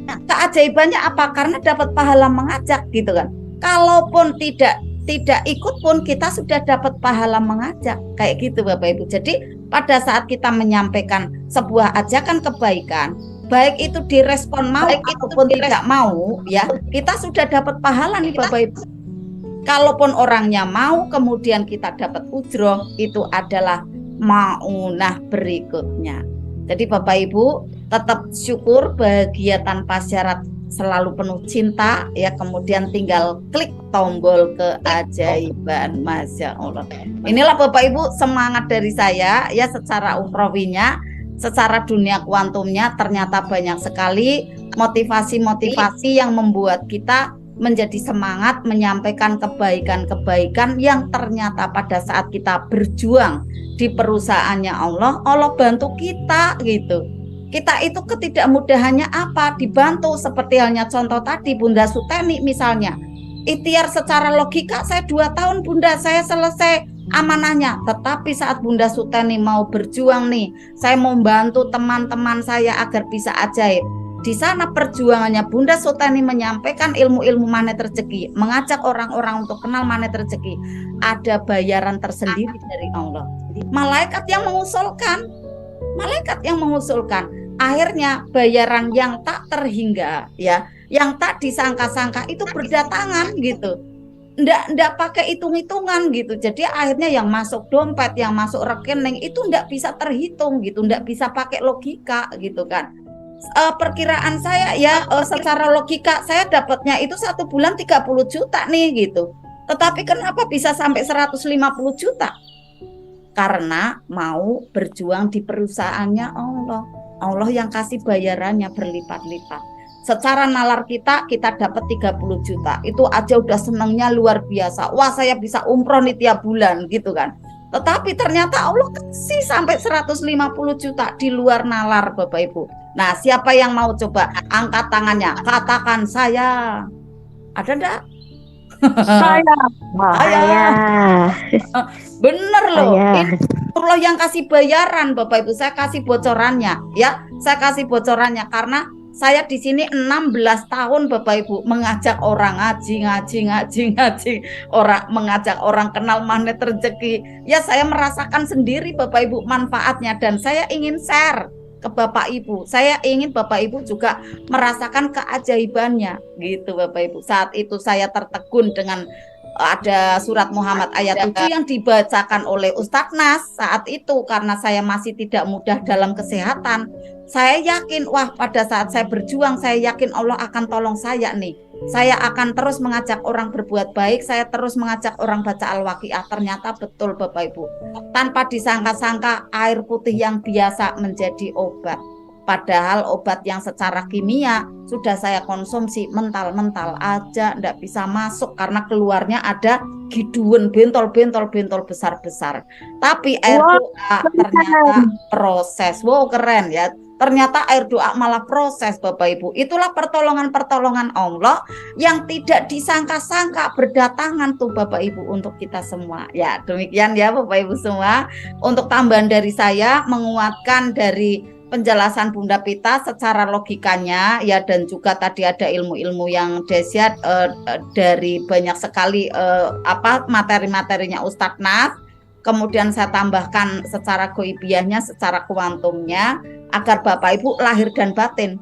Nah, keajaibannya apa? Karena dapat pahala mengajak gitu kan. Kalaupun tidak ikut pun kita sudah dapat pahala mengajak kayak gitu Bapak Ibu. Jadi pada saat kita menyampaikan sebuah ajakan kebaikan, baik itu direspon mau ataupun tidak mau ya, kita sudah dapat pahala nih Bapak Ibu. Kalaupun orangnya mau kemudian kita dapat ujroh, itu adalah maunah berikutnya. Jadi Bapak Ibu tetap syukur, bahagia tanpa syarat, selalu penuh cinta ya, kemudian tinggal klik tombol keajaiban. Masya Allah. Inilah Bapak Ibu semangat dari saya ya, secara ukhrawinya, secara dunia kuantumnya ternyata banyak sekali motivasi yang membuat kita menjadi semangat menyampaikan kebaikan-kebaikan yang ternyata pada saat kita berjuang di perusahaannya Allah, Allah bantu kita gitu. Kita itu ketidakmudahannya apa? Dibantu, seperti halnya contoh tadi Bunda Suteni misalnya. Ikhtiar secara logika, saya 2 tahun Bunda, saya selesai amanahnya. Tetapi saat Bunda Suteni mau berjuang nih, saya mau membantu teman-teman saya agar bisa ajaib. Di sana perjuangannya Bunda Suteni menyampaikan ilmu-ilmu magnet rezeki, mengajak orang-orang untuk kenal magnet rezeki. Ada bayaran tersendiri dari Allah. Malaikat yang mengusulkan. Akhirnya bayaran yang tak terhingga, ya, yang tak disangka-sangka itu berdatangan gitu. Ndak pakai hitung-hitungan gitu. Jadi akhirnya yang masuk dompet, yang masuk rekening itu ndak bisa terhitung gitu, ndak bisa pakai logika gitu kan. Perkiraan saya ya secara logika saya dapatnya itu 1 bulan 30 juta nih gitu. Tetapi kenapa bisa sampai 150 juta? Karena mau berjuang di perusahaannya Allah. Allah yang kasih bayarannya berlipat-lipat. Secara nalar kita dapat 30 juta. Itu aja udah senangnya luar biasa. Wah, saya bisa umroh nih tiap bulan gitu kan. Tetapi ternyata Allah kasih sampai 150 juta di luar nalar Bapak Ibu. Nah, siapa yang mau coba angkat tangannya? Katakan saya. Ada enggak? Saya. Bener loh. Saya. Ini Allah yang kasih bayaran Bapak Ibu. Saya kasih bocorannya ya. Saya kasih bocorannya karena saya di sini 16 tahun Bapak Ibu mengajak orang ngaji, orang mengajak orang kenal magnet rezeki. Ya, saya merasakan sendiri Bapak Ibu manfaatnya dan saya ingin share ke Bapak Ibu. Saya ingin Bapak Ibu juga merasakan keajaibannya gitu Bapak Ibu. Saat itu saya tertegun dengan ada surat Muhammad ayat 7 yang dibacakan oleh Ustadz Nas saat itu karena saya masih tidak mudah dalam kesehatan. Saya yakin, wah pada saat saya berjuang, saya yakin Allah akan tolong saya nih. Saya akan terus mengajak orang berbuat baik, saya terus mengajak orang baca Al-Waqiah. Ternyata betul Bapak Ibu. Tanpa disangka-sangka air putih yang biasa menjadi obat. Padahal obat yang secara kimia sudah saya konsumsi mental-mental aja ndak bisa masuk karena keluarnya ada giduan bentol besar-besar. Tapi air doa ternyata proses. Wow, keren ya. Ternyata air doa malah proses Bapak Ibu. Itulah pertolongan-pertolongan Allah yang tidak disangka-sangka berdatangan tuh Bapak Ibu untuk kita semua. Ya, demikian ya Bapak Ibu semua. Untuk tambahan dari saya menguatkan dari penjelasan Bunda Pita secara logikanya ya, dan juga tadi ada ilmu-ilmu yang dahsyat dari banyak sekali materi-materinya Ustadz Nas. Kemudian saya tambahkan secara goibiahnya, secara kuantumnya, agar Bapak Ibu lahir dan batin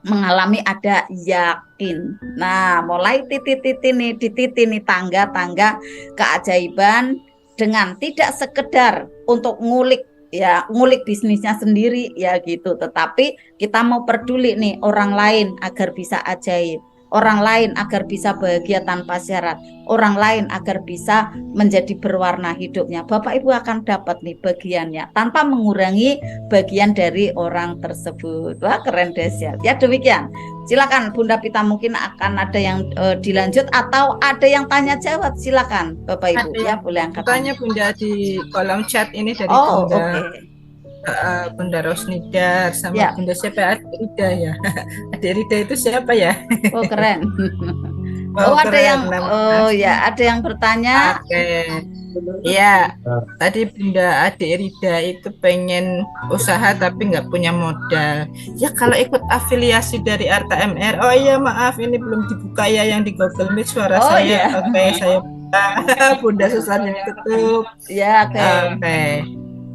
mengalami ada yakin. Nah, mulai titik-titik nih tangga-tangga keajaiban dengan tidak sekedar untuk ngulik bisnisnya sendiri ya gitu, tetapi kita mau peduli nih orang lain agar bisa ajaib, orang lain agar bisa bahagia tanpa syarat, orang lain agar bisa menjadi berwarna hidupnya. Bapak Ibu akan dapat nih bagiannya tanpa mengurangi bagian dari orang tersebut. Wah, keren dahsyat. Ya, demikian. Silakan Bunda Pita, mungkin akan ada yang dilanjut atau ada yang tanya jawab. Silakan Bapak Ibu ya, boleh angkat tanya Bunda di kolom chat ini dari Bunda Rosnida sama ya. Bunda siapa? Rida ya. Adik Rida itu siapa ya? Oh, keren. Keren. Ada yang bertanya. Oke. Ya, tadi Bunda Adik Rida itu pengen usaha tapi nggak punya modal. Ya, kalau ikut afiliasi dari Arta MR. Oh iya, maaf ini belum dibuka ya yang di Google Meet suara saya. Iya. Oke, saya buka. Bunda susahnya tutup. Ya, oke.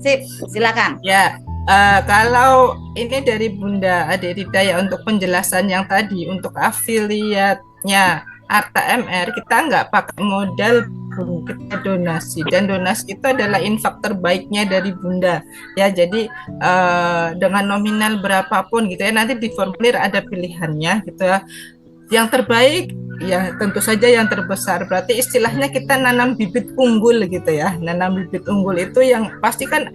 Sip, silakan. Ya, kalau ini dari Bunda Adik Rida ya, untuk penjelasan yang tadi untuk afiliatnya Arta MR, kita nggak pakai modal, kita donasi, dan donasi itu adalah infak terbaiknya dari Bunda ya. Jadi dengan nominal berapapun gitu ya, nanti di formulir ada pilihannya gitu ya. Yang terbaik ya tentu saja yang terbesar, berarti istilahnya kita nanam bibit unggul gitu ya. Nanam bibit unggul itu yang pasti kan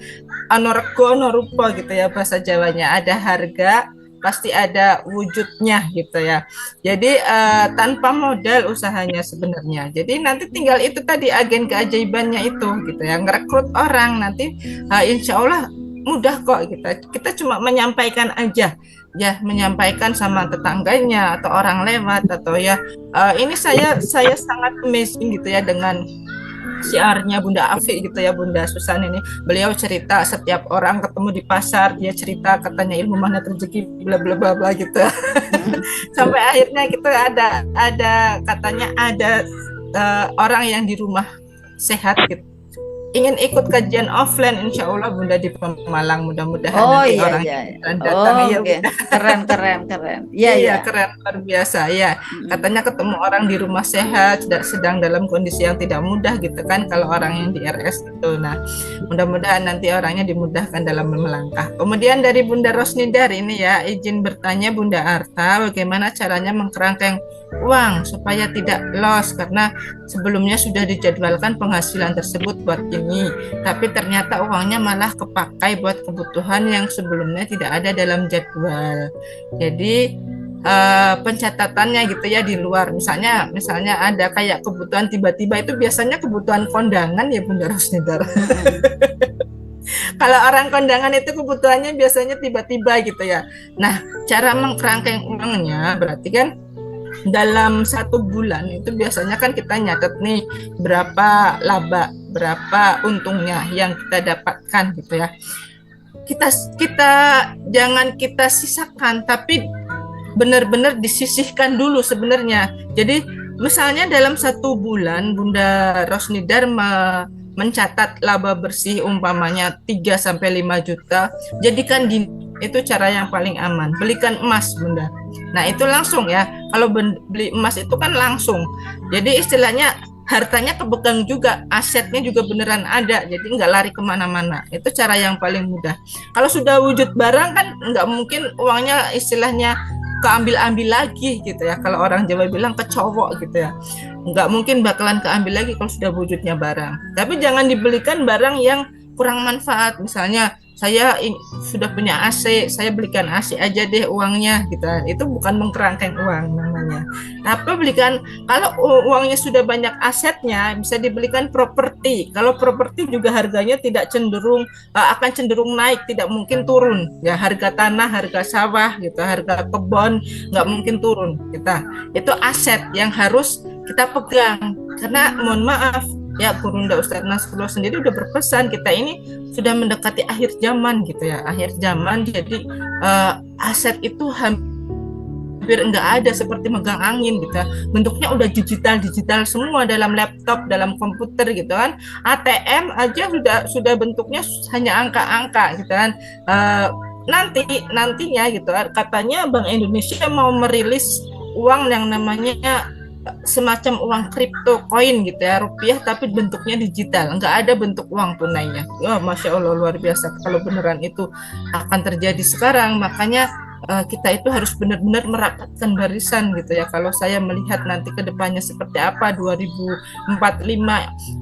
anorego anorupa gitu ya bahasa Jawanya, ada harga pasti ada wujudnya gitu ya. Jadi tanpa modal usahanya sebenarnya. Jadi nanti tinggal itu tadi agen keajaibannya itu gitu ya, ngerekrut orang nanti insya Allah mudah kok kita cuma menyampaikan aja ya, menyampaikan sama tetangganya atau orang lewat atau ya ini saya sangat amazing gitu ya dengan siarnya Bunda Afi gitu ya, Bunda Susan ini. Beliau cerita setiap orang ketemu di pasar dia cerita katanya ilmu magnet rezeki bla bla bla bla gitu. Sampai akhirnya kita ada katanya ada orang yang di rumah sehat gitu ingin ikut kajian offline, insya Allah Bunda di Pemalang, mudah-mudahan nanti orang datang ya Bunda. Keren. Iya, keren, luar biasa ya. Katanya ketemu orang di rumah sehat, sedang dalam kondisi yang tidak mudah gitu kan, kalau orang yang di RS itu. Nah, mudah-mudahan nanti orangnya dimudahkan dalam melangkah. Kemudian dari Bunda Rosnidar ini ya, izin bertanya Bunda Arta, bagaimana caranya mengkerangkeng uang supaya tidak loss, karena sebelumnya sudah dijadwalkan penghasilan tersebut buat ini, tapi ternyata uangnya malah kepakai buat kebutuhan yang sebelumnya tidak ada dalam jadwal. Jadi pencatatannya gitu ya di luar, misalnya ada kayak kebutuhan tiba-tiba, itu biasanya kebutuhan kondangan ya Bunda Rosnidar. Kalau orang kondangan itu kebutuhannya biasanya tiba-tiba gitu ya. Nah, cara mengkerangkeng uangnya berarti kan dalam 1 bulan itu biasanya kan kita nyatet nih berapa laba, berapa untungnya yang kita dapatkan gitu ya. Kita jangan kita sisakan, tapi benar-benar disisihkan dulu sebenarnya. Jadi misalnya dalam 1 bulan Bunda Rosnidar mencatat laba bersih umpamanya 3-5 juta, jadikan itu cara yang paling aman. Belikan emas Bunda. Nah itu langsung ya, kalau beli emas itu kan langsung, jadi istilahnya hartanya kepegang juga, asetnya juga beneran ada, jadi nggak lari kemana-mana. Itu cara yang paling mudah. Kalau sudah wujud barang kan nggak mungkin uangnya istilahnya keambil-ambil lagi gitu ya, kalau orang Jawa bilang kecowok gitu ya, nggak mungkin bakalan keambil lagi kalau sudah wujudnya barang. Tapi jangan dibelikan barang yang kurang manfaat. Misalnya saya sudah punya AC, saya belikan AC aja deh uangnya gitu. Itu bukan mengkerangkeng uang namanya. Apa belikan, kalau uangnya sudah banyak asetnya bisa dibelikan properti. Kalau properti juga harganya tidak akan cenderung naik, tidak mungkin turun. Ya harga tanah, harga sawah gitu, harga kebun nggak mungkin turun. Itu aset yang harus kita pegang. Karena mohon maaf ya, Gurunda Ustadz Nasrullah sendiri udah berpesan, kita ini sudah mendekati akhir zaman gitu ya, akhir zaman. Jadi aset itu hampir enggak ada, seperti megang angin gitu. Bentuknya udah digital semua dalam laptop, dalam komputer gitu kan. ATM aja sudah bentuknya hanya angka-angka gitu kan. Nantinya gitu katanya Bank Indonesia mau merilis uang yang namanya semacam uang kripto koin gitu ya, rupiah tapi bentuknya digital, nggak ada bentuk uang tunainya. Masya Allah luar biasa kalau beneran itu akan terjadi sekarang. Makanya kita itu harus benar-benar merapatkan barisan gitu ya. Kalau saya melihat nanti ke depannya seperti apa 2045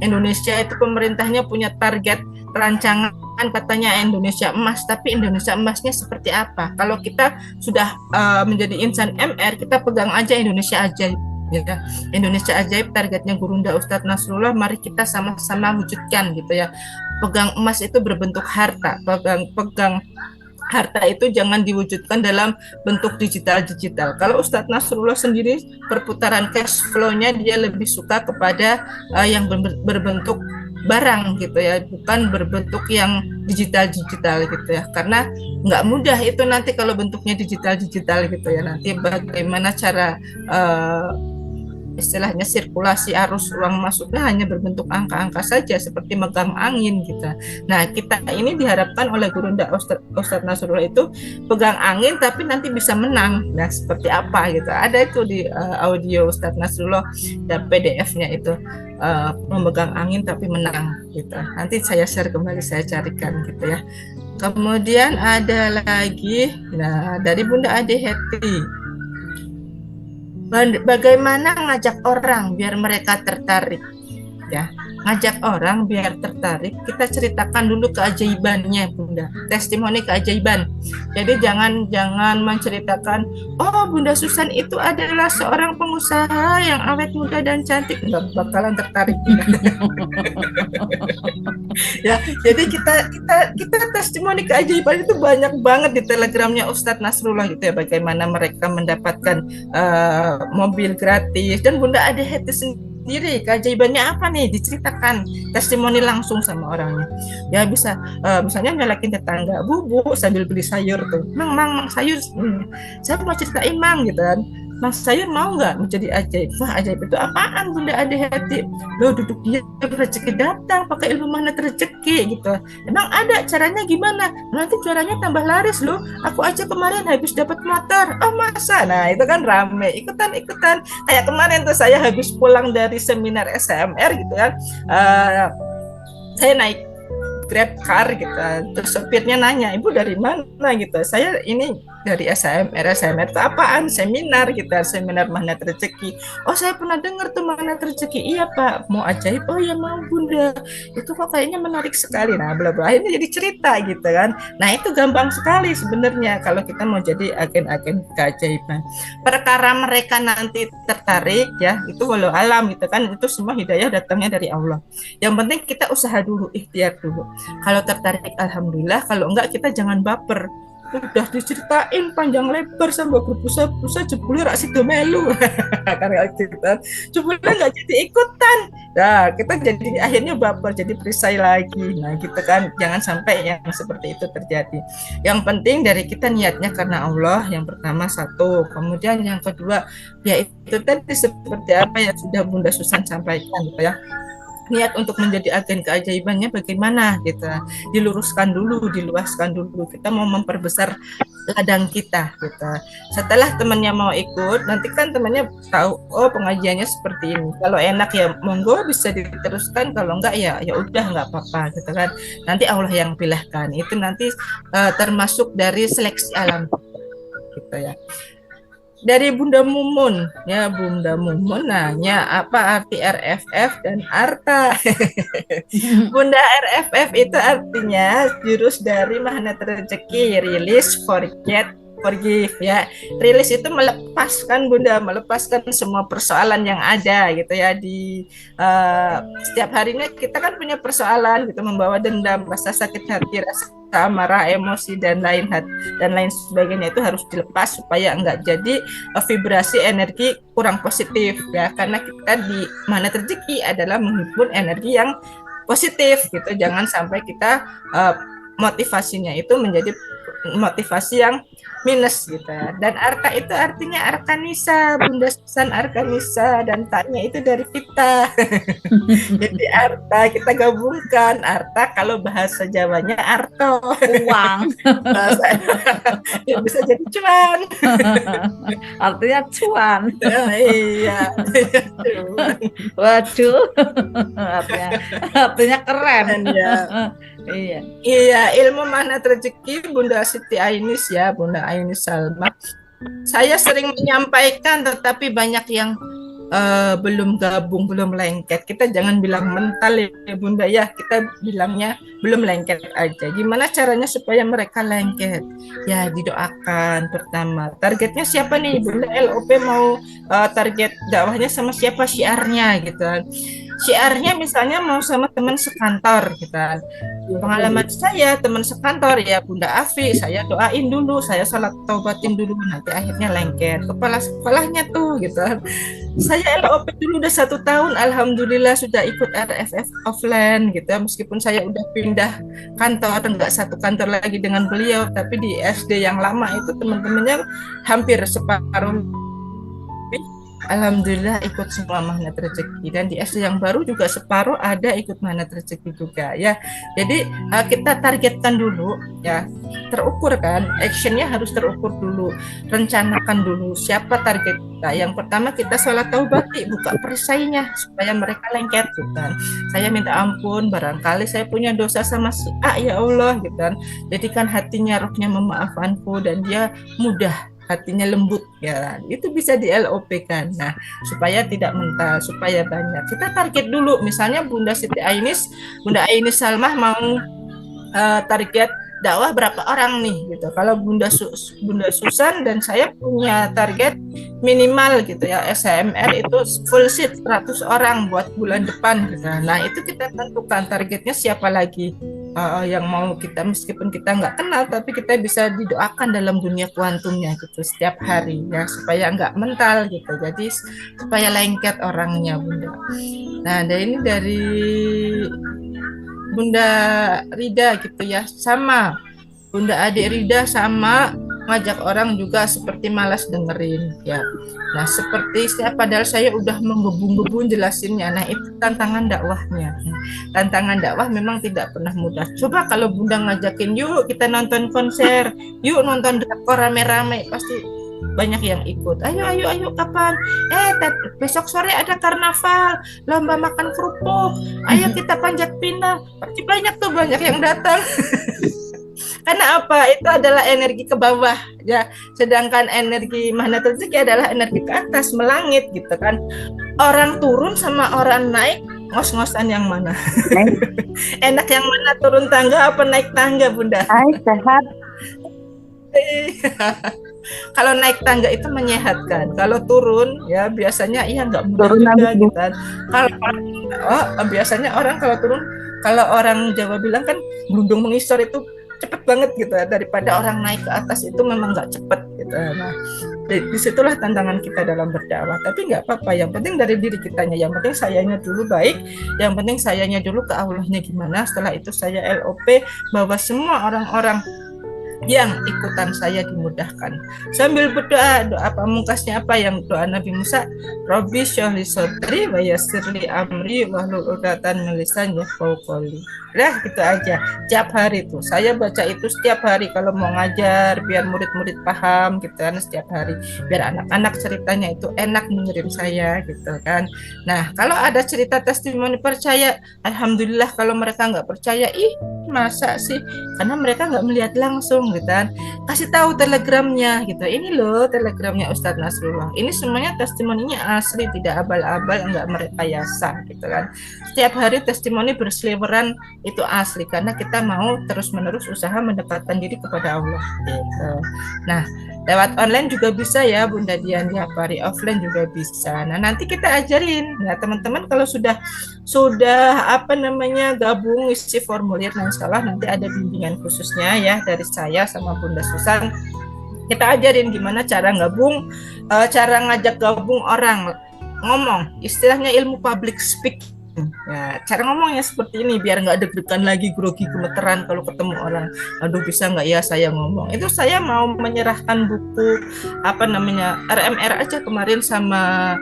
Indonesia itu, pemerintahnya punya target rancangan katanya Indonesia emas, tapi Indonesia emasnya seperti apa? Kalau kita sudah menjadi insan MR, kita pegang aja Indonesia ajaib ya. Indonesia ajaib targetnya Gurunda Ustadz Nasrullah, mari kita sama-sama wujudkan gitu ya. Pegang emas itu berbentuk harta, pegang harta itu jangan diwujudkan dalam bentuk digital. Kalau Ustadz Nasrullah sendiri perputaran cash flow-nya dia lebih suka kepada yang berbentuk barang gitu ya, bukan berbentuk yang digital gitu ya, karena nggak mudah itu nanti kalau bentuknya digital gitu ya. Nanti bagaimana cara istilahnya sirkulasi arus uang masuknya hanya berbentuk angka-angka saja, seperti megang angin gitu. Nah kita ini diharapkan oleh Gurunda Ustadz Nasrullah itu pegang angin tapi nanti bisa menang. Nah seperti apa gitu, ada itu di audio Ustadz Nasrullah dan PDF-nya itu, memegang angin tapi menang gitu. Nanti saya share kembali, saya carikan gitu ya. Kemudian ada lagi, nah dari Bunda Ade Heti, bagaimana ngajak orang biar mereka tertarik ya. ngajak orang biar tertarik, kita ceritakan dulu keajaibannya, Bunda. Testimoni keajaiban. Jadi jangan menceritakan, oh Bunda Susan itu adalah seorang pengusaha yang awet muda dan cantik, nggak bakalan tertarik. Ya, jadi kita testimoni keajaiban itu banyak banget di Telegramnya Ustadz Nasrullah gitu ya, bagaimana mereka mendapatkan mobil gratis, dan Bunda ada hati sendiri keajaibannya apa nih, diceritakan testimoni langsung sama orangnya. Ya bisa misalnya nyalakin tetangga, Bu sambil beli sayur tuh, Mang sayur, saya mau ceritain Mang gitu kan. Mang sayur mau nggak menjadi ajaib? Wah ajaib itu apaan Bunda ada hati? Lo duduk dia rezeki datang pakai ilmu magnet rezeki gitu. Emang ada caranya gimana? Nanti caranya tambah laris loh. Aku aja kemarin habis dapat motor. Oh masa? Nah itu kan rame ikutan. Kayak kemarin tuh saya habis pulang dari seminar SMR gitu kan. Saya naik Grab car gitu, terus sopirnya nanya, Ibu dari mana gitu, saya ini dari SMR itu apaan, seminar gitu, seminar magnet rezeki. Oh saya pernah dengar tuh magnet rezeki, iya Pak, mau ajaib, oh ya mau Bunda, itu kok kayaknya menarik sekali, nah bla bla, akhirnya jadi cerita gitu kan. Nah itu gampang sekali sebenarnya kalau kita mau jadi agen-agen keajaiban. Perkara mereka nanti tertarik ya, itu walau alam gitu kan, itu semua hidayah datangnya dari Allah. Yang penting kita usaha dulu, ikhtiar dulu. Kalau tertarik alhamdulillah, kalau enggak kita jangan baper. Udah diceritain panjang lebar sampai berbusa-busa jebule rak sido melu. Karena kita jebule enggak jadi ikutan. Nah, kita jadi akhirnya baper, jadi perisai lagi. Nah, gitu kan, jangan sampai yang seperti itu terjadi. Yang penting dari kita niatnya karena Allah, yang pertama satu. Kemudian yang kedua, ya itu tadi seperti apa yang sudah Bunda Susan sampaikan gitu ya. Niat untuk menjadi agen keajaibannya bagaimana gitu, diluruskan dulu, diluaskan dulu, kita mau memperbesar ladang kita gitu. Setelah temannya mau ikut, nanti kan temannya tahu oh pengajiannya seperti ini, kalau enak ya monggo bisa diteruskan, kalau enggak ya udah nggak apa-apa gitu kan, nanti Allah yang pilihkan, itu nanti termasuk dari seleksi alam gitu ya. Dari Bunda Mumun, ya Bunda Mumun nanya apa arti RFF dan Arta. Bunda RFF itu artinya jurus dari magnet rezeki, release, forget, forgive ya. Rilis itu melepaskan Bunda, melepaskan semua persoalan yang ada gitu ya di setiap harinya kita kan punya persoalan gitu, membawa dendam, rasa sakit hati, rasa marah, emosi dan lain sebagainya itu harus dilepas supaya enggak jadi vibrasi energi kurang positif ya, karena kita di magnet rezeki adalah menghimpun energi yang positif gitu. Jangan sampai kita motivasinya itu menjadi motivasi yang minus gitu ya. Dan Arta itu artinya Arkanisa, Bunda Susan Arkanisa, dan tanya itu dari kita. Jadi Arta kita gabungkan, Arta kalau bahasa Jawanya Arto, Uang. ya bisa jadi cuan. Artinya cuan. Iya. Waduh. artinya keren. Ya. Iya, ilmu magnet rezeki Bunda Siti Ainis ya, Bunda Ainis Salma. Saya sering menyampaikan, tetapi banyak yang belum gabung, belum lengket. Kita jangan bilang mental ya Bunda ya, kita bilangnya belum lengket aja. Gimana caranya supaya mereka lengket? Ya didoakan pertama. Targetnya siapa nih Bunda? LOP mau target dakwahnya sama siapa, syiarnya gitu. Syiarnya misalnya mau sama teman sekantor gitu. Pengalaman saya teman sekantor ya Bunda Afi, saya doain dulu, saya salat taubatin dulu, nanti akhirnya lengket kepala-kepalanya tuh gitu. Saya LOP dulu udah 1 tahun, alhamdulillah sudah ikut RFF offline gitu, meskipun saya udah pindah kantor, enggak satu kantor lagi dengan beliau, tapi di SD yang lama itu teman-temannya hampir separuh. Alhamdulillah ikut semua magnet rezeki, dan di SD yang baru juga separuh ada ikut magnet rezeki juga ya. Jadi kita targetkan dulu ya, terukur kan, actionnya harus terukur dulu, rencanakan dulu siapa target kita. Yang pertama kita sholat taubati, buka perisainya supaya mereka lengket gitu kan. Saya minta ampun barangkali saya punya dosa sama si A ya Allah gitu kan, jadikan hatinya rohnya memaafkanku dan dia mudah hatinya lembut ya, itu bisa di LOP kan. Nah, supaya tidak mental, supaya banyak. Kita target dulu, misalnya Bunda Ainis Salmah mau target dakwah berapa orang nih gitu. Kalau Bunda Susan dan saya punya target minimal gitu ya, SHMR itu full seat 100 orang buat bulan depan gitu. Nah, itu kita tentukan targetnya siapa lagi yang mau kita, meskipun kita nggak kenal tapi kita bisa didoakan dalam dunia kuantumnya gitu setiap hari ya, supaya nggak mental gitu. Jadi supaya lengket orangnya Bunda. Nah, ini dari Bunda Rida gitu ya, sama Bunda Adik Rida sama ngajak orang juga seperti malas dengerin ya. Nah, seperti saya, padahal saya udah menggebu-gebu jelasinnya. Nah, itu tantangan dakwahnya. Tantangan dakwah memang tidak pernah mudah. Coba kalau Bunda ngajakin, yuk kita nonton konser, yuk nonton drakor rame-rame, pasti banyak yang ikut. Ayo kapan? Besok sore ada karnaval, lomba makan kerupuk. Ayo kita panjat pinang. Pasti banyak yang datang. Karena apa? Itu adalah energi ke bawah ya. Sedangkan energi magnetik adalah energi ke atas, melangit gitu kan. Orang turun sama orang naik, ngos-ngosan yang mana? Enak yang mana, turun tangga apa naik tangga, Bunda? Sehat. Kalau naik tangga itu menyehatkan. Kalau turun ya biasanya nggak mudah juga gitu kan. Kalau biasanya orang kalau turun, kalau orang Jawa bilang kan gelundung mengisor itu cepet banget gitu, daripada orang naik ke atas itu memang nggak cepet gitu. Nah, disitulah tantangan kita dalam berdakwah. Tapi nggak apa-apa, yang penting dari diri kitanya, yang penting sayanya dulu baik, yang penting sayanya dulu ke Allahnya gimana. Setelah itu saya LOP bahwa semua orang-orang yang ikutan saya dimudahkan. Sambil berdoa, doa pamungkasnya apa yang doa Nabi Musa? Robbi syrahli sadri wa yassirli amri wahlul 'uqdatam min lisani yafqahu qawli. Nah, gitu aja. Tiap hari tuh saya baca itu setiap hari kalau mau ngajar, biar murid-murid paham gitu kan, setiap hari. Biar anak-anak ceritanya itu enak mengirim saya gitu kan. Nah, kalau ada cerita testimoni percaya, alhamdulillah. Kalau mereka nggak percaya, masa sih? Karena mereka nggak melihat langsung gitu kan. Kasih tahu telegramnya gitu. Ini loh telegramnya Ustadz Nasrullah. Ini semuanya testimoninya asli, tidak abal-abal, nggak merekayasa gitu kan. Setiap hari testimoni berseliweran itu asli, karena kita mau terus-menerus usaha mendekatkan diri kepada Allah gitu. Nah, lewat online juga bisa ya Bunda Dian, tiap hari offline juga bisa. Nah, nanti kita ajarin. Nah, teman-teman kalau sudah gabung isi formulir, nah insyaallah nanti ada bimbingan khususnya ya dari saya sama Bunda Susan. Kita ajarin gimana cara gabung, cara ngajak gabung orang ngomong, istilahnya ilmu public speaking. Ya, cara ngomongnya seperti ini biar nggak deg-degan lagi, grogi, gemeteran kalau ketemu orang. Aduh, bisa nggak ya saya ngomong? Itu saya mau menyerahkan buku RMR aja kemarin sama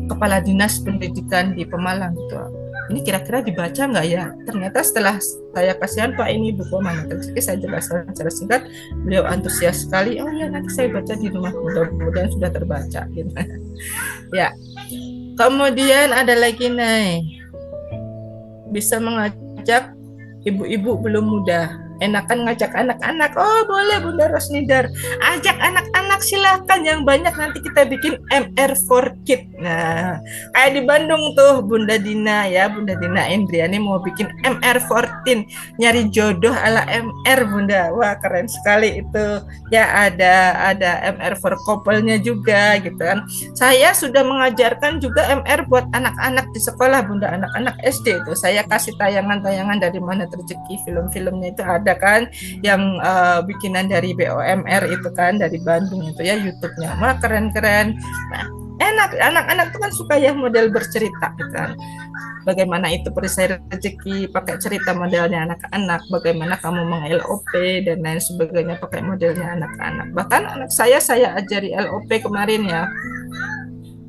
Kepala Dinas Pendidikan di Pemalang gitu. Ini kira-kira dibaca nggak ya? Ternyata setelah saya kasihan Pak, ini buku mana? Saya jelaskan secara singkat, beliau antusias sekali. Oh ya, nanti saya baca di rumah, mudah-mudahan sudah terbaca gitu. Ya. Kemudian ada lagi nih, bisa mengajak ibu-ibu belum muda. Enakan ngajak anak-anak. Oh boleh Bunda Rosnidar, ajak anak-anak silahkan, yang banyak nanti kita bikin MR for Kid. Nah, kayak di Bandung tuh Bunda Dina ya, Bunda Dina Indriani mau bikin MR 14, nyari jodoh ala MR Bunda. Wah keren sekali itu ya. Ada MR for couple-nya juga gitu kan. Saya sudah mengajarkan juga MR buat anak-anak di sekolah Bunda, anak-anak SD itu. Saya kasih tayangan-tayangan dari mana rezeki, film-filmnya itu ada kan, yang bikinan dari BOMR itu kan, dari Bandung itu ya, YouTube-nya. Wah keren-keren. Nah, enak, anak-anak itu kan suka ya model bercerita gitu kan. Bagaimana itu perisai rezeki pakai cerita modelnya anak-anak, bagaimana kamu meng-LOP dan lain sebagainya pakai modelnya anak-anak. Bahkan anak saya ajari LOP kemarin ya.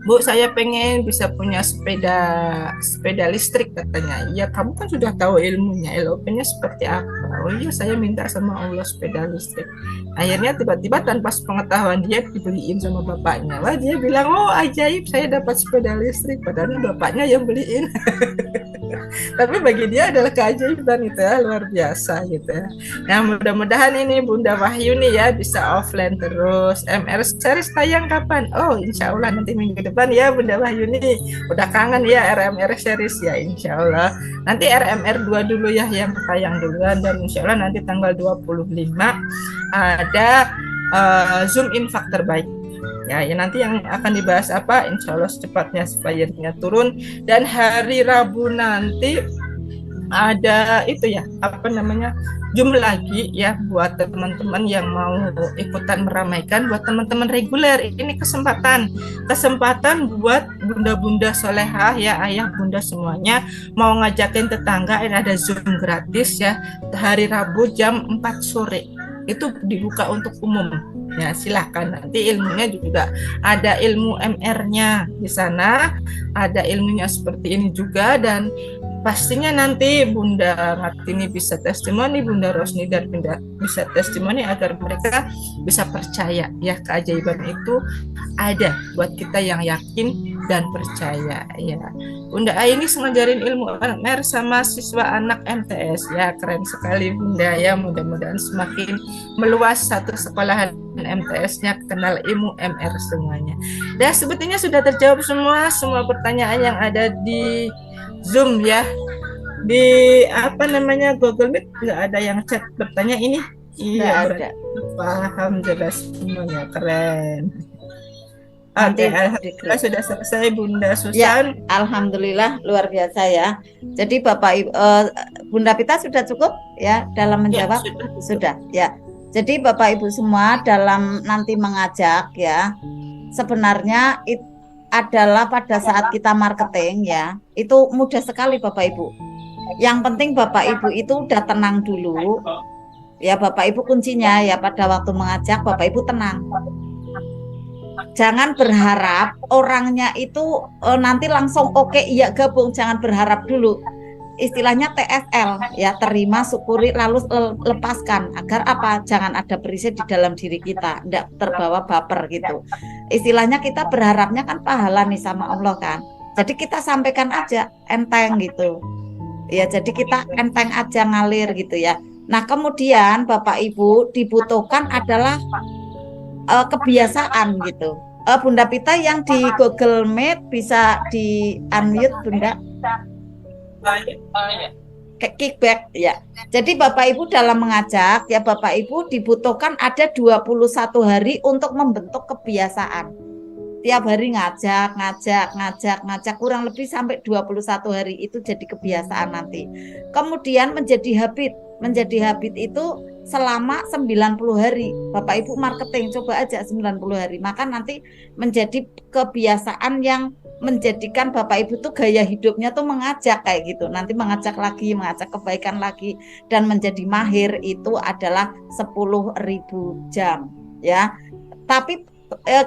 Bu, saya pengen bisa punya sepeda listrik katanya. Ya, kamu kan sudah tahu ilmunya, LOP-nya seperti apa. Oh iya, saya minta sama Allah sepeda listrik. Akhirnya tiba-tiba tanpa pengetahuan dia dibeliin sama bapaknya. Wah, dia bilang, oh ajaib saya dapat sepeda listrik. Padahal bapaknya yang beliin. Tapi bagi dia adalah keajaiban itu ya, luar biasa gitu ya. Nah, mudah-mudahan ini Bunda Wahyuni ya bisa offline terus. MR series tayang kapan? Oh, insya Allah nanti minggu depan ya Bunda Wahyuni. Udah kangen ya RMR series ya, insya Allah. Nanti RMR 2 dulu ya yang tayang duluan, dan insya Allah nanti tanggal 25 ada Zoom infak terbaik. Ya, nanti yang akan dibahas apa? Insya Allah secepatnya supaya turun. Dan hari Rabu nanti ada itu ya, apa namanya, Zoom lagi ya buat teman-teman yang mau ikutan meramaikan, buat teman-teman reguler. Ini kesempatan buat bunda-bunda solehah ya, ayah bunda semuanya mau ngajakin tetangga. Ini ada Zoom gratis ya, hari Rabu jam 4 sore. Itu dibuka untuk umum. Ya, silahkan. Nanti ilmunya juga ada ilmu MR-nya di sana, ada ilmunya seperti ini juga, dan pastinya nanti Bunda Ngartini bisa testimoni, Bunda Rosni dan Bunda bisa testimoni agar mereka bisa percaya ya, keajaiban itu ada buat kita yang yakin dan percaya ya. Bunda Aini ngajarin ilmu MR sama siswa anak MTS ya, keren sekali Bunda ya. Mudah-mudahan semakin meluas satu sekolahan MTS-nya kenal ilmu MR semuanya. Dan sebetulnya sudah terjawab semua pertanyaan yang ada di Zoom ya. Di apa namanya Google Meet nggak ada yang chat bertanya ini. Iya, ada. Paham jelas semuanya, keren. Nanti Oke, alhamdulillah sudah selesai Bunda ya, Susan. alhamdulillah luar biasa ya. Jadi Bapak Bunda Pita sudah cukup ya dalam menjawab? Ya, sudah ya. Jadi Bapak Ibu semua dalam nanti mengajak ya, sebenarnya adalah pada saat kita marketing ya, itu mudah sekali Bapak Ibu. Yang penting Bapak Ibu itu udah tenang dulu. Ya Bapak Ibu kuncinya ya, pada waktu mengajak Bapak Ibu tenang. Jangan berharap orangnya itu nanti langsung oke, iya gabung, jangan berharap dulu. Istilahnya TFL ya, terima, syukuri, lalu lepaskan, agar apa? Jangan ada berisi di dalam diri kita, tidak terbawa baper gitu. Istilahnya kita berharapnya kan pahala nih sama Allah kan. Jadi kita sampaikan aja enteng gitu. Ya, jadi kita enteng aja, ngalir gitu ya. Nah, kemudian Bapak Ibu dibutuhkan adalah kebiasaan gitu. Bunda Pita yang di Google Meet bisa di unmute Bunda. Kickback ya. Jadi Bapak Ibu dalam mengajak ya, Bapak Ibu dibutuhkan ada 21 hari untuk membentuk kebiasaan. Tiap hari ngajak kurang lebih sampai 21 hari itu jadi kebiasaan nanti. Kemudian menjadi habit. Menjadi habit itu selama 90 hari. Bapak Ibu marketing coba aja 90 hari. Maka nanti menjadi kebiasaan yang menjadikan Bapak Ibu tuh gaya hidupnya tuh mengajak kayak gitu. Nanti mengajak lagi, mengajak kebaikan lagi, dan menjadi mahir itu adalah 10.000 jam ya. Tapi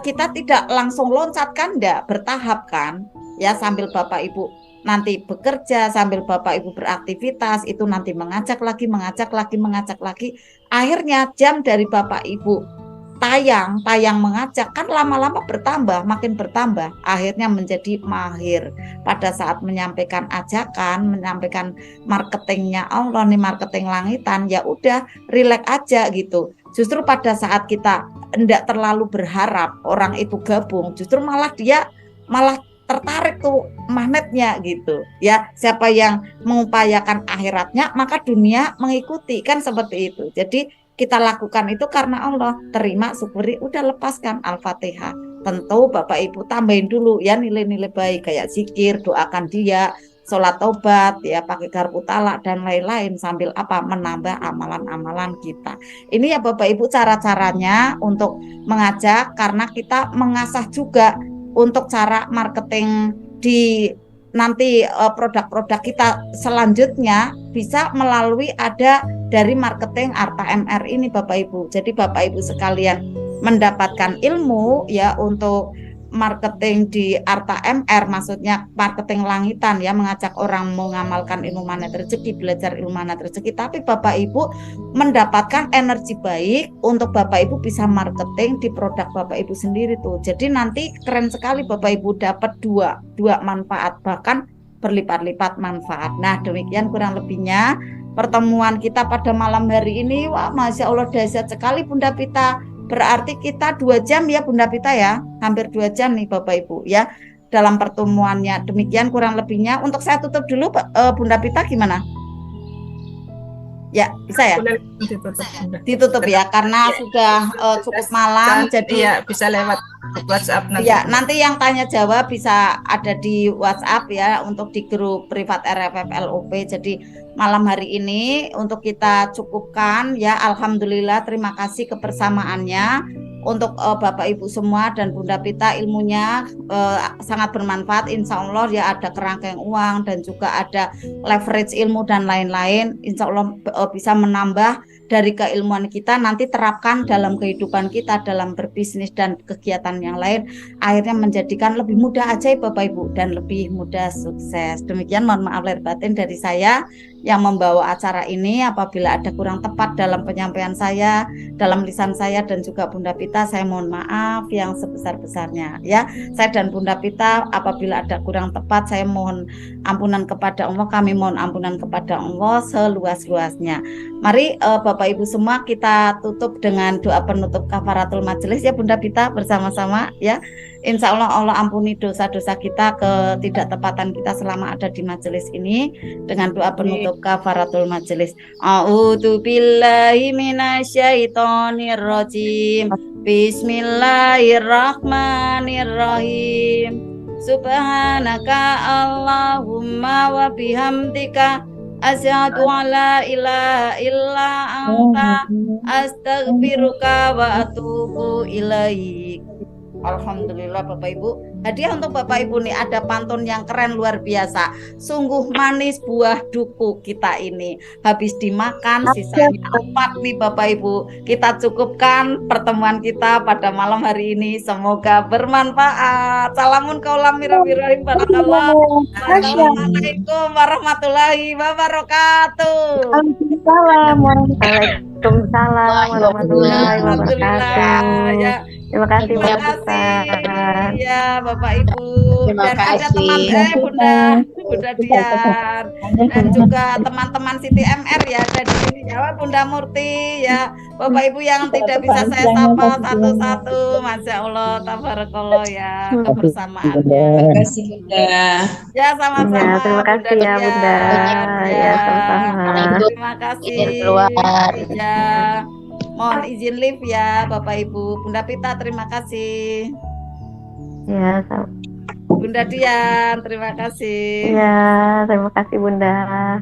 kita tidak langsung loncat kan, enggak, bertahap kan ya, sambil Bapak Ibu nanti bekerja, sambil Bapak Ibu beraktivitas, itu nanti mengajak lagi, akhirnya jam dari Bapak Ibu tayang mengajak kan lama-lama bertambah, makin bertambah, akhirnya menjadi mahir pada saat menyampaikan ajakan, menyampaikan marketingnya Allah nih, marketing langitan, ya udah relax aja gitu. Justru pada saat kita enggak terlalu berharap orang itu gabung, justru malah dia tertarik tuh magnetnya gitu ya. Siapa yang mengupayakan akhiratnya maka dunia mengikuti, kan seperti itu. Jadi kita lakukan itu karena Allah, terima, syukuri, udah lepaskan. Al-Fatihah. Tentu Bapak Ibu tambahin dulu ya nilai-nilai baik kayak zikir, doakan dia, sholat tobat ya, pakai garpu talak dan lain-lain, sambil apa? Menambah amalan-amalan kita. Ini ya Bapak Ibu cara-caranya untuk mengajak, karena kita mengasah juga untuk cara marketing di nanti produk-produk kita selanjutnya bisa melalui ada dari marketing Arta MR ini Bapak Ibu. Jadi Bapak Ibu sekalian mendapatkan ilmu ya untuk marketing di Arta MR, maksudnya marketing langitan ya, mengajak orang mengamalkan ilmu magnet rezeki, belajar ilmu magnet rezeki, tapi Bapak Ibu mendapatkan energi baik untuk Bapak Ibu bisa marketing di produk Bapak Ibu sendiri tuh. Jadi nanti keren sekali Bapak Ibu dapat dua manfaat, bahkan berlipat-lipat manfaat. Nah, demikian kurang lebihnya pertemuan kita pada malam hari ini. Wah, Masya Allah dahsyat sekali Bunda Pita. Berarti kita 2 jam ya Bunda Pita ya, hampir 2 jam nih Bapak Ibu ya dalam pertemuannya. Demikian kurang lebihnya. Untuk saya tutup dulu Bunda Pita gimana? Ya, bisa ya? Boleh ditutup, Bunda. Ditutup ya, karena sudah cukup malam, jadi ya bisa lewat WhatsApp nanti. ya nanti yang tanya jawab bisa ada di WhatsApp ya untuk di grup privat RFF LOP. Jadi malam hari ini untuk kita cukupkan ya. Alhamdulillah, terima kasih kebersamaannya. Untuk Bapak Ibu semua dan Bunda Pita, ilmunya sangat bermanfaat. Insya Allah ya, ada kerangkeng uang dan juga ada leverage ilmu dan lain-lain. Insya Allah bisa menambah dari keilmuan kita, nanti terapkan dalam kehidupan kita, dalam berbisnis dan kegiatan yang lain, akhirnya menjadikan lebih mudah ajaib Bapak Ibu dan lebih mudah sukses. Demikian, mohon maaf lahir batin dari saya yang membawa acara ini. Apabila ada kurang tepat dalam penyampaian saya, dalam lisan saya dan juga Bunda Pita, saya mohon maaf yang sebesar-besarnya ya. Saya dan Bunda Pita apabila ada kurang tepat, saya mohon ampunan kepada Allah, kami mohon ampunan kepada Allah seluas-luasnya. Mari Bapak Ibu semua kita tutup dengan doa penutup kafaratul majelis ya Bunda Pita bersama-sama ya. Insya Allah Allah ampuni dosa-dosa kita, ketidaktepatan kita selama ada di majelis ini dengan doa penutup kafaratul majelis. A'udzu billahi minasyaitonir rajim. Bismillahirrahmanirrahim. Subhanaka Allahumma wa bihamdika asyhadu an la ilaha illa anta astaghfiruka wa atubu ilaik. Alhamdulillah Bapak Ibu. Hadiah untuk Bapak Ibu nih, ada pantun yang keren luar biasa. Sungguh manis buah duku kita ini. Habis dimakan sisanya 4 nih Bapak Ibu. Kita cukupkan pertemuan kita pada malam hari ini. Semoga bermanfaat. Salamun kaulam mirabirahim barakallah. Assalamualaikum warahmatullahi wabarakatuh. Waalaikumsalam warahmatullahi wabarakatuh. Ya. Terima kasih Terima Mbak kasih ya Bapak Ibu. Terima Dan ada kasih. teman Bunda Dian dan juga teman-teman Siti MR ya ada di sini ya, Bunda Murti ya. Bapak Ibu yang tidak bisa saya sapa satu-satu, Masya Allah, tabarakallah ya kebersamaannya. Terima kasih Bunda. Ya sama-sama. Ya, terima kasih ya Bunda. Ya, sama-sama. Terima kasih. Izin keluar. Ya. Mohon izin live ya Bapak Ibu. Bunda Pita terima kasih. Ya, sama. Bunda Dian terima kasih. Ya, terima kasih Bunda.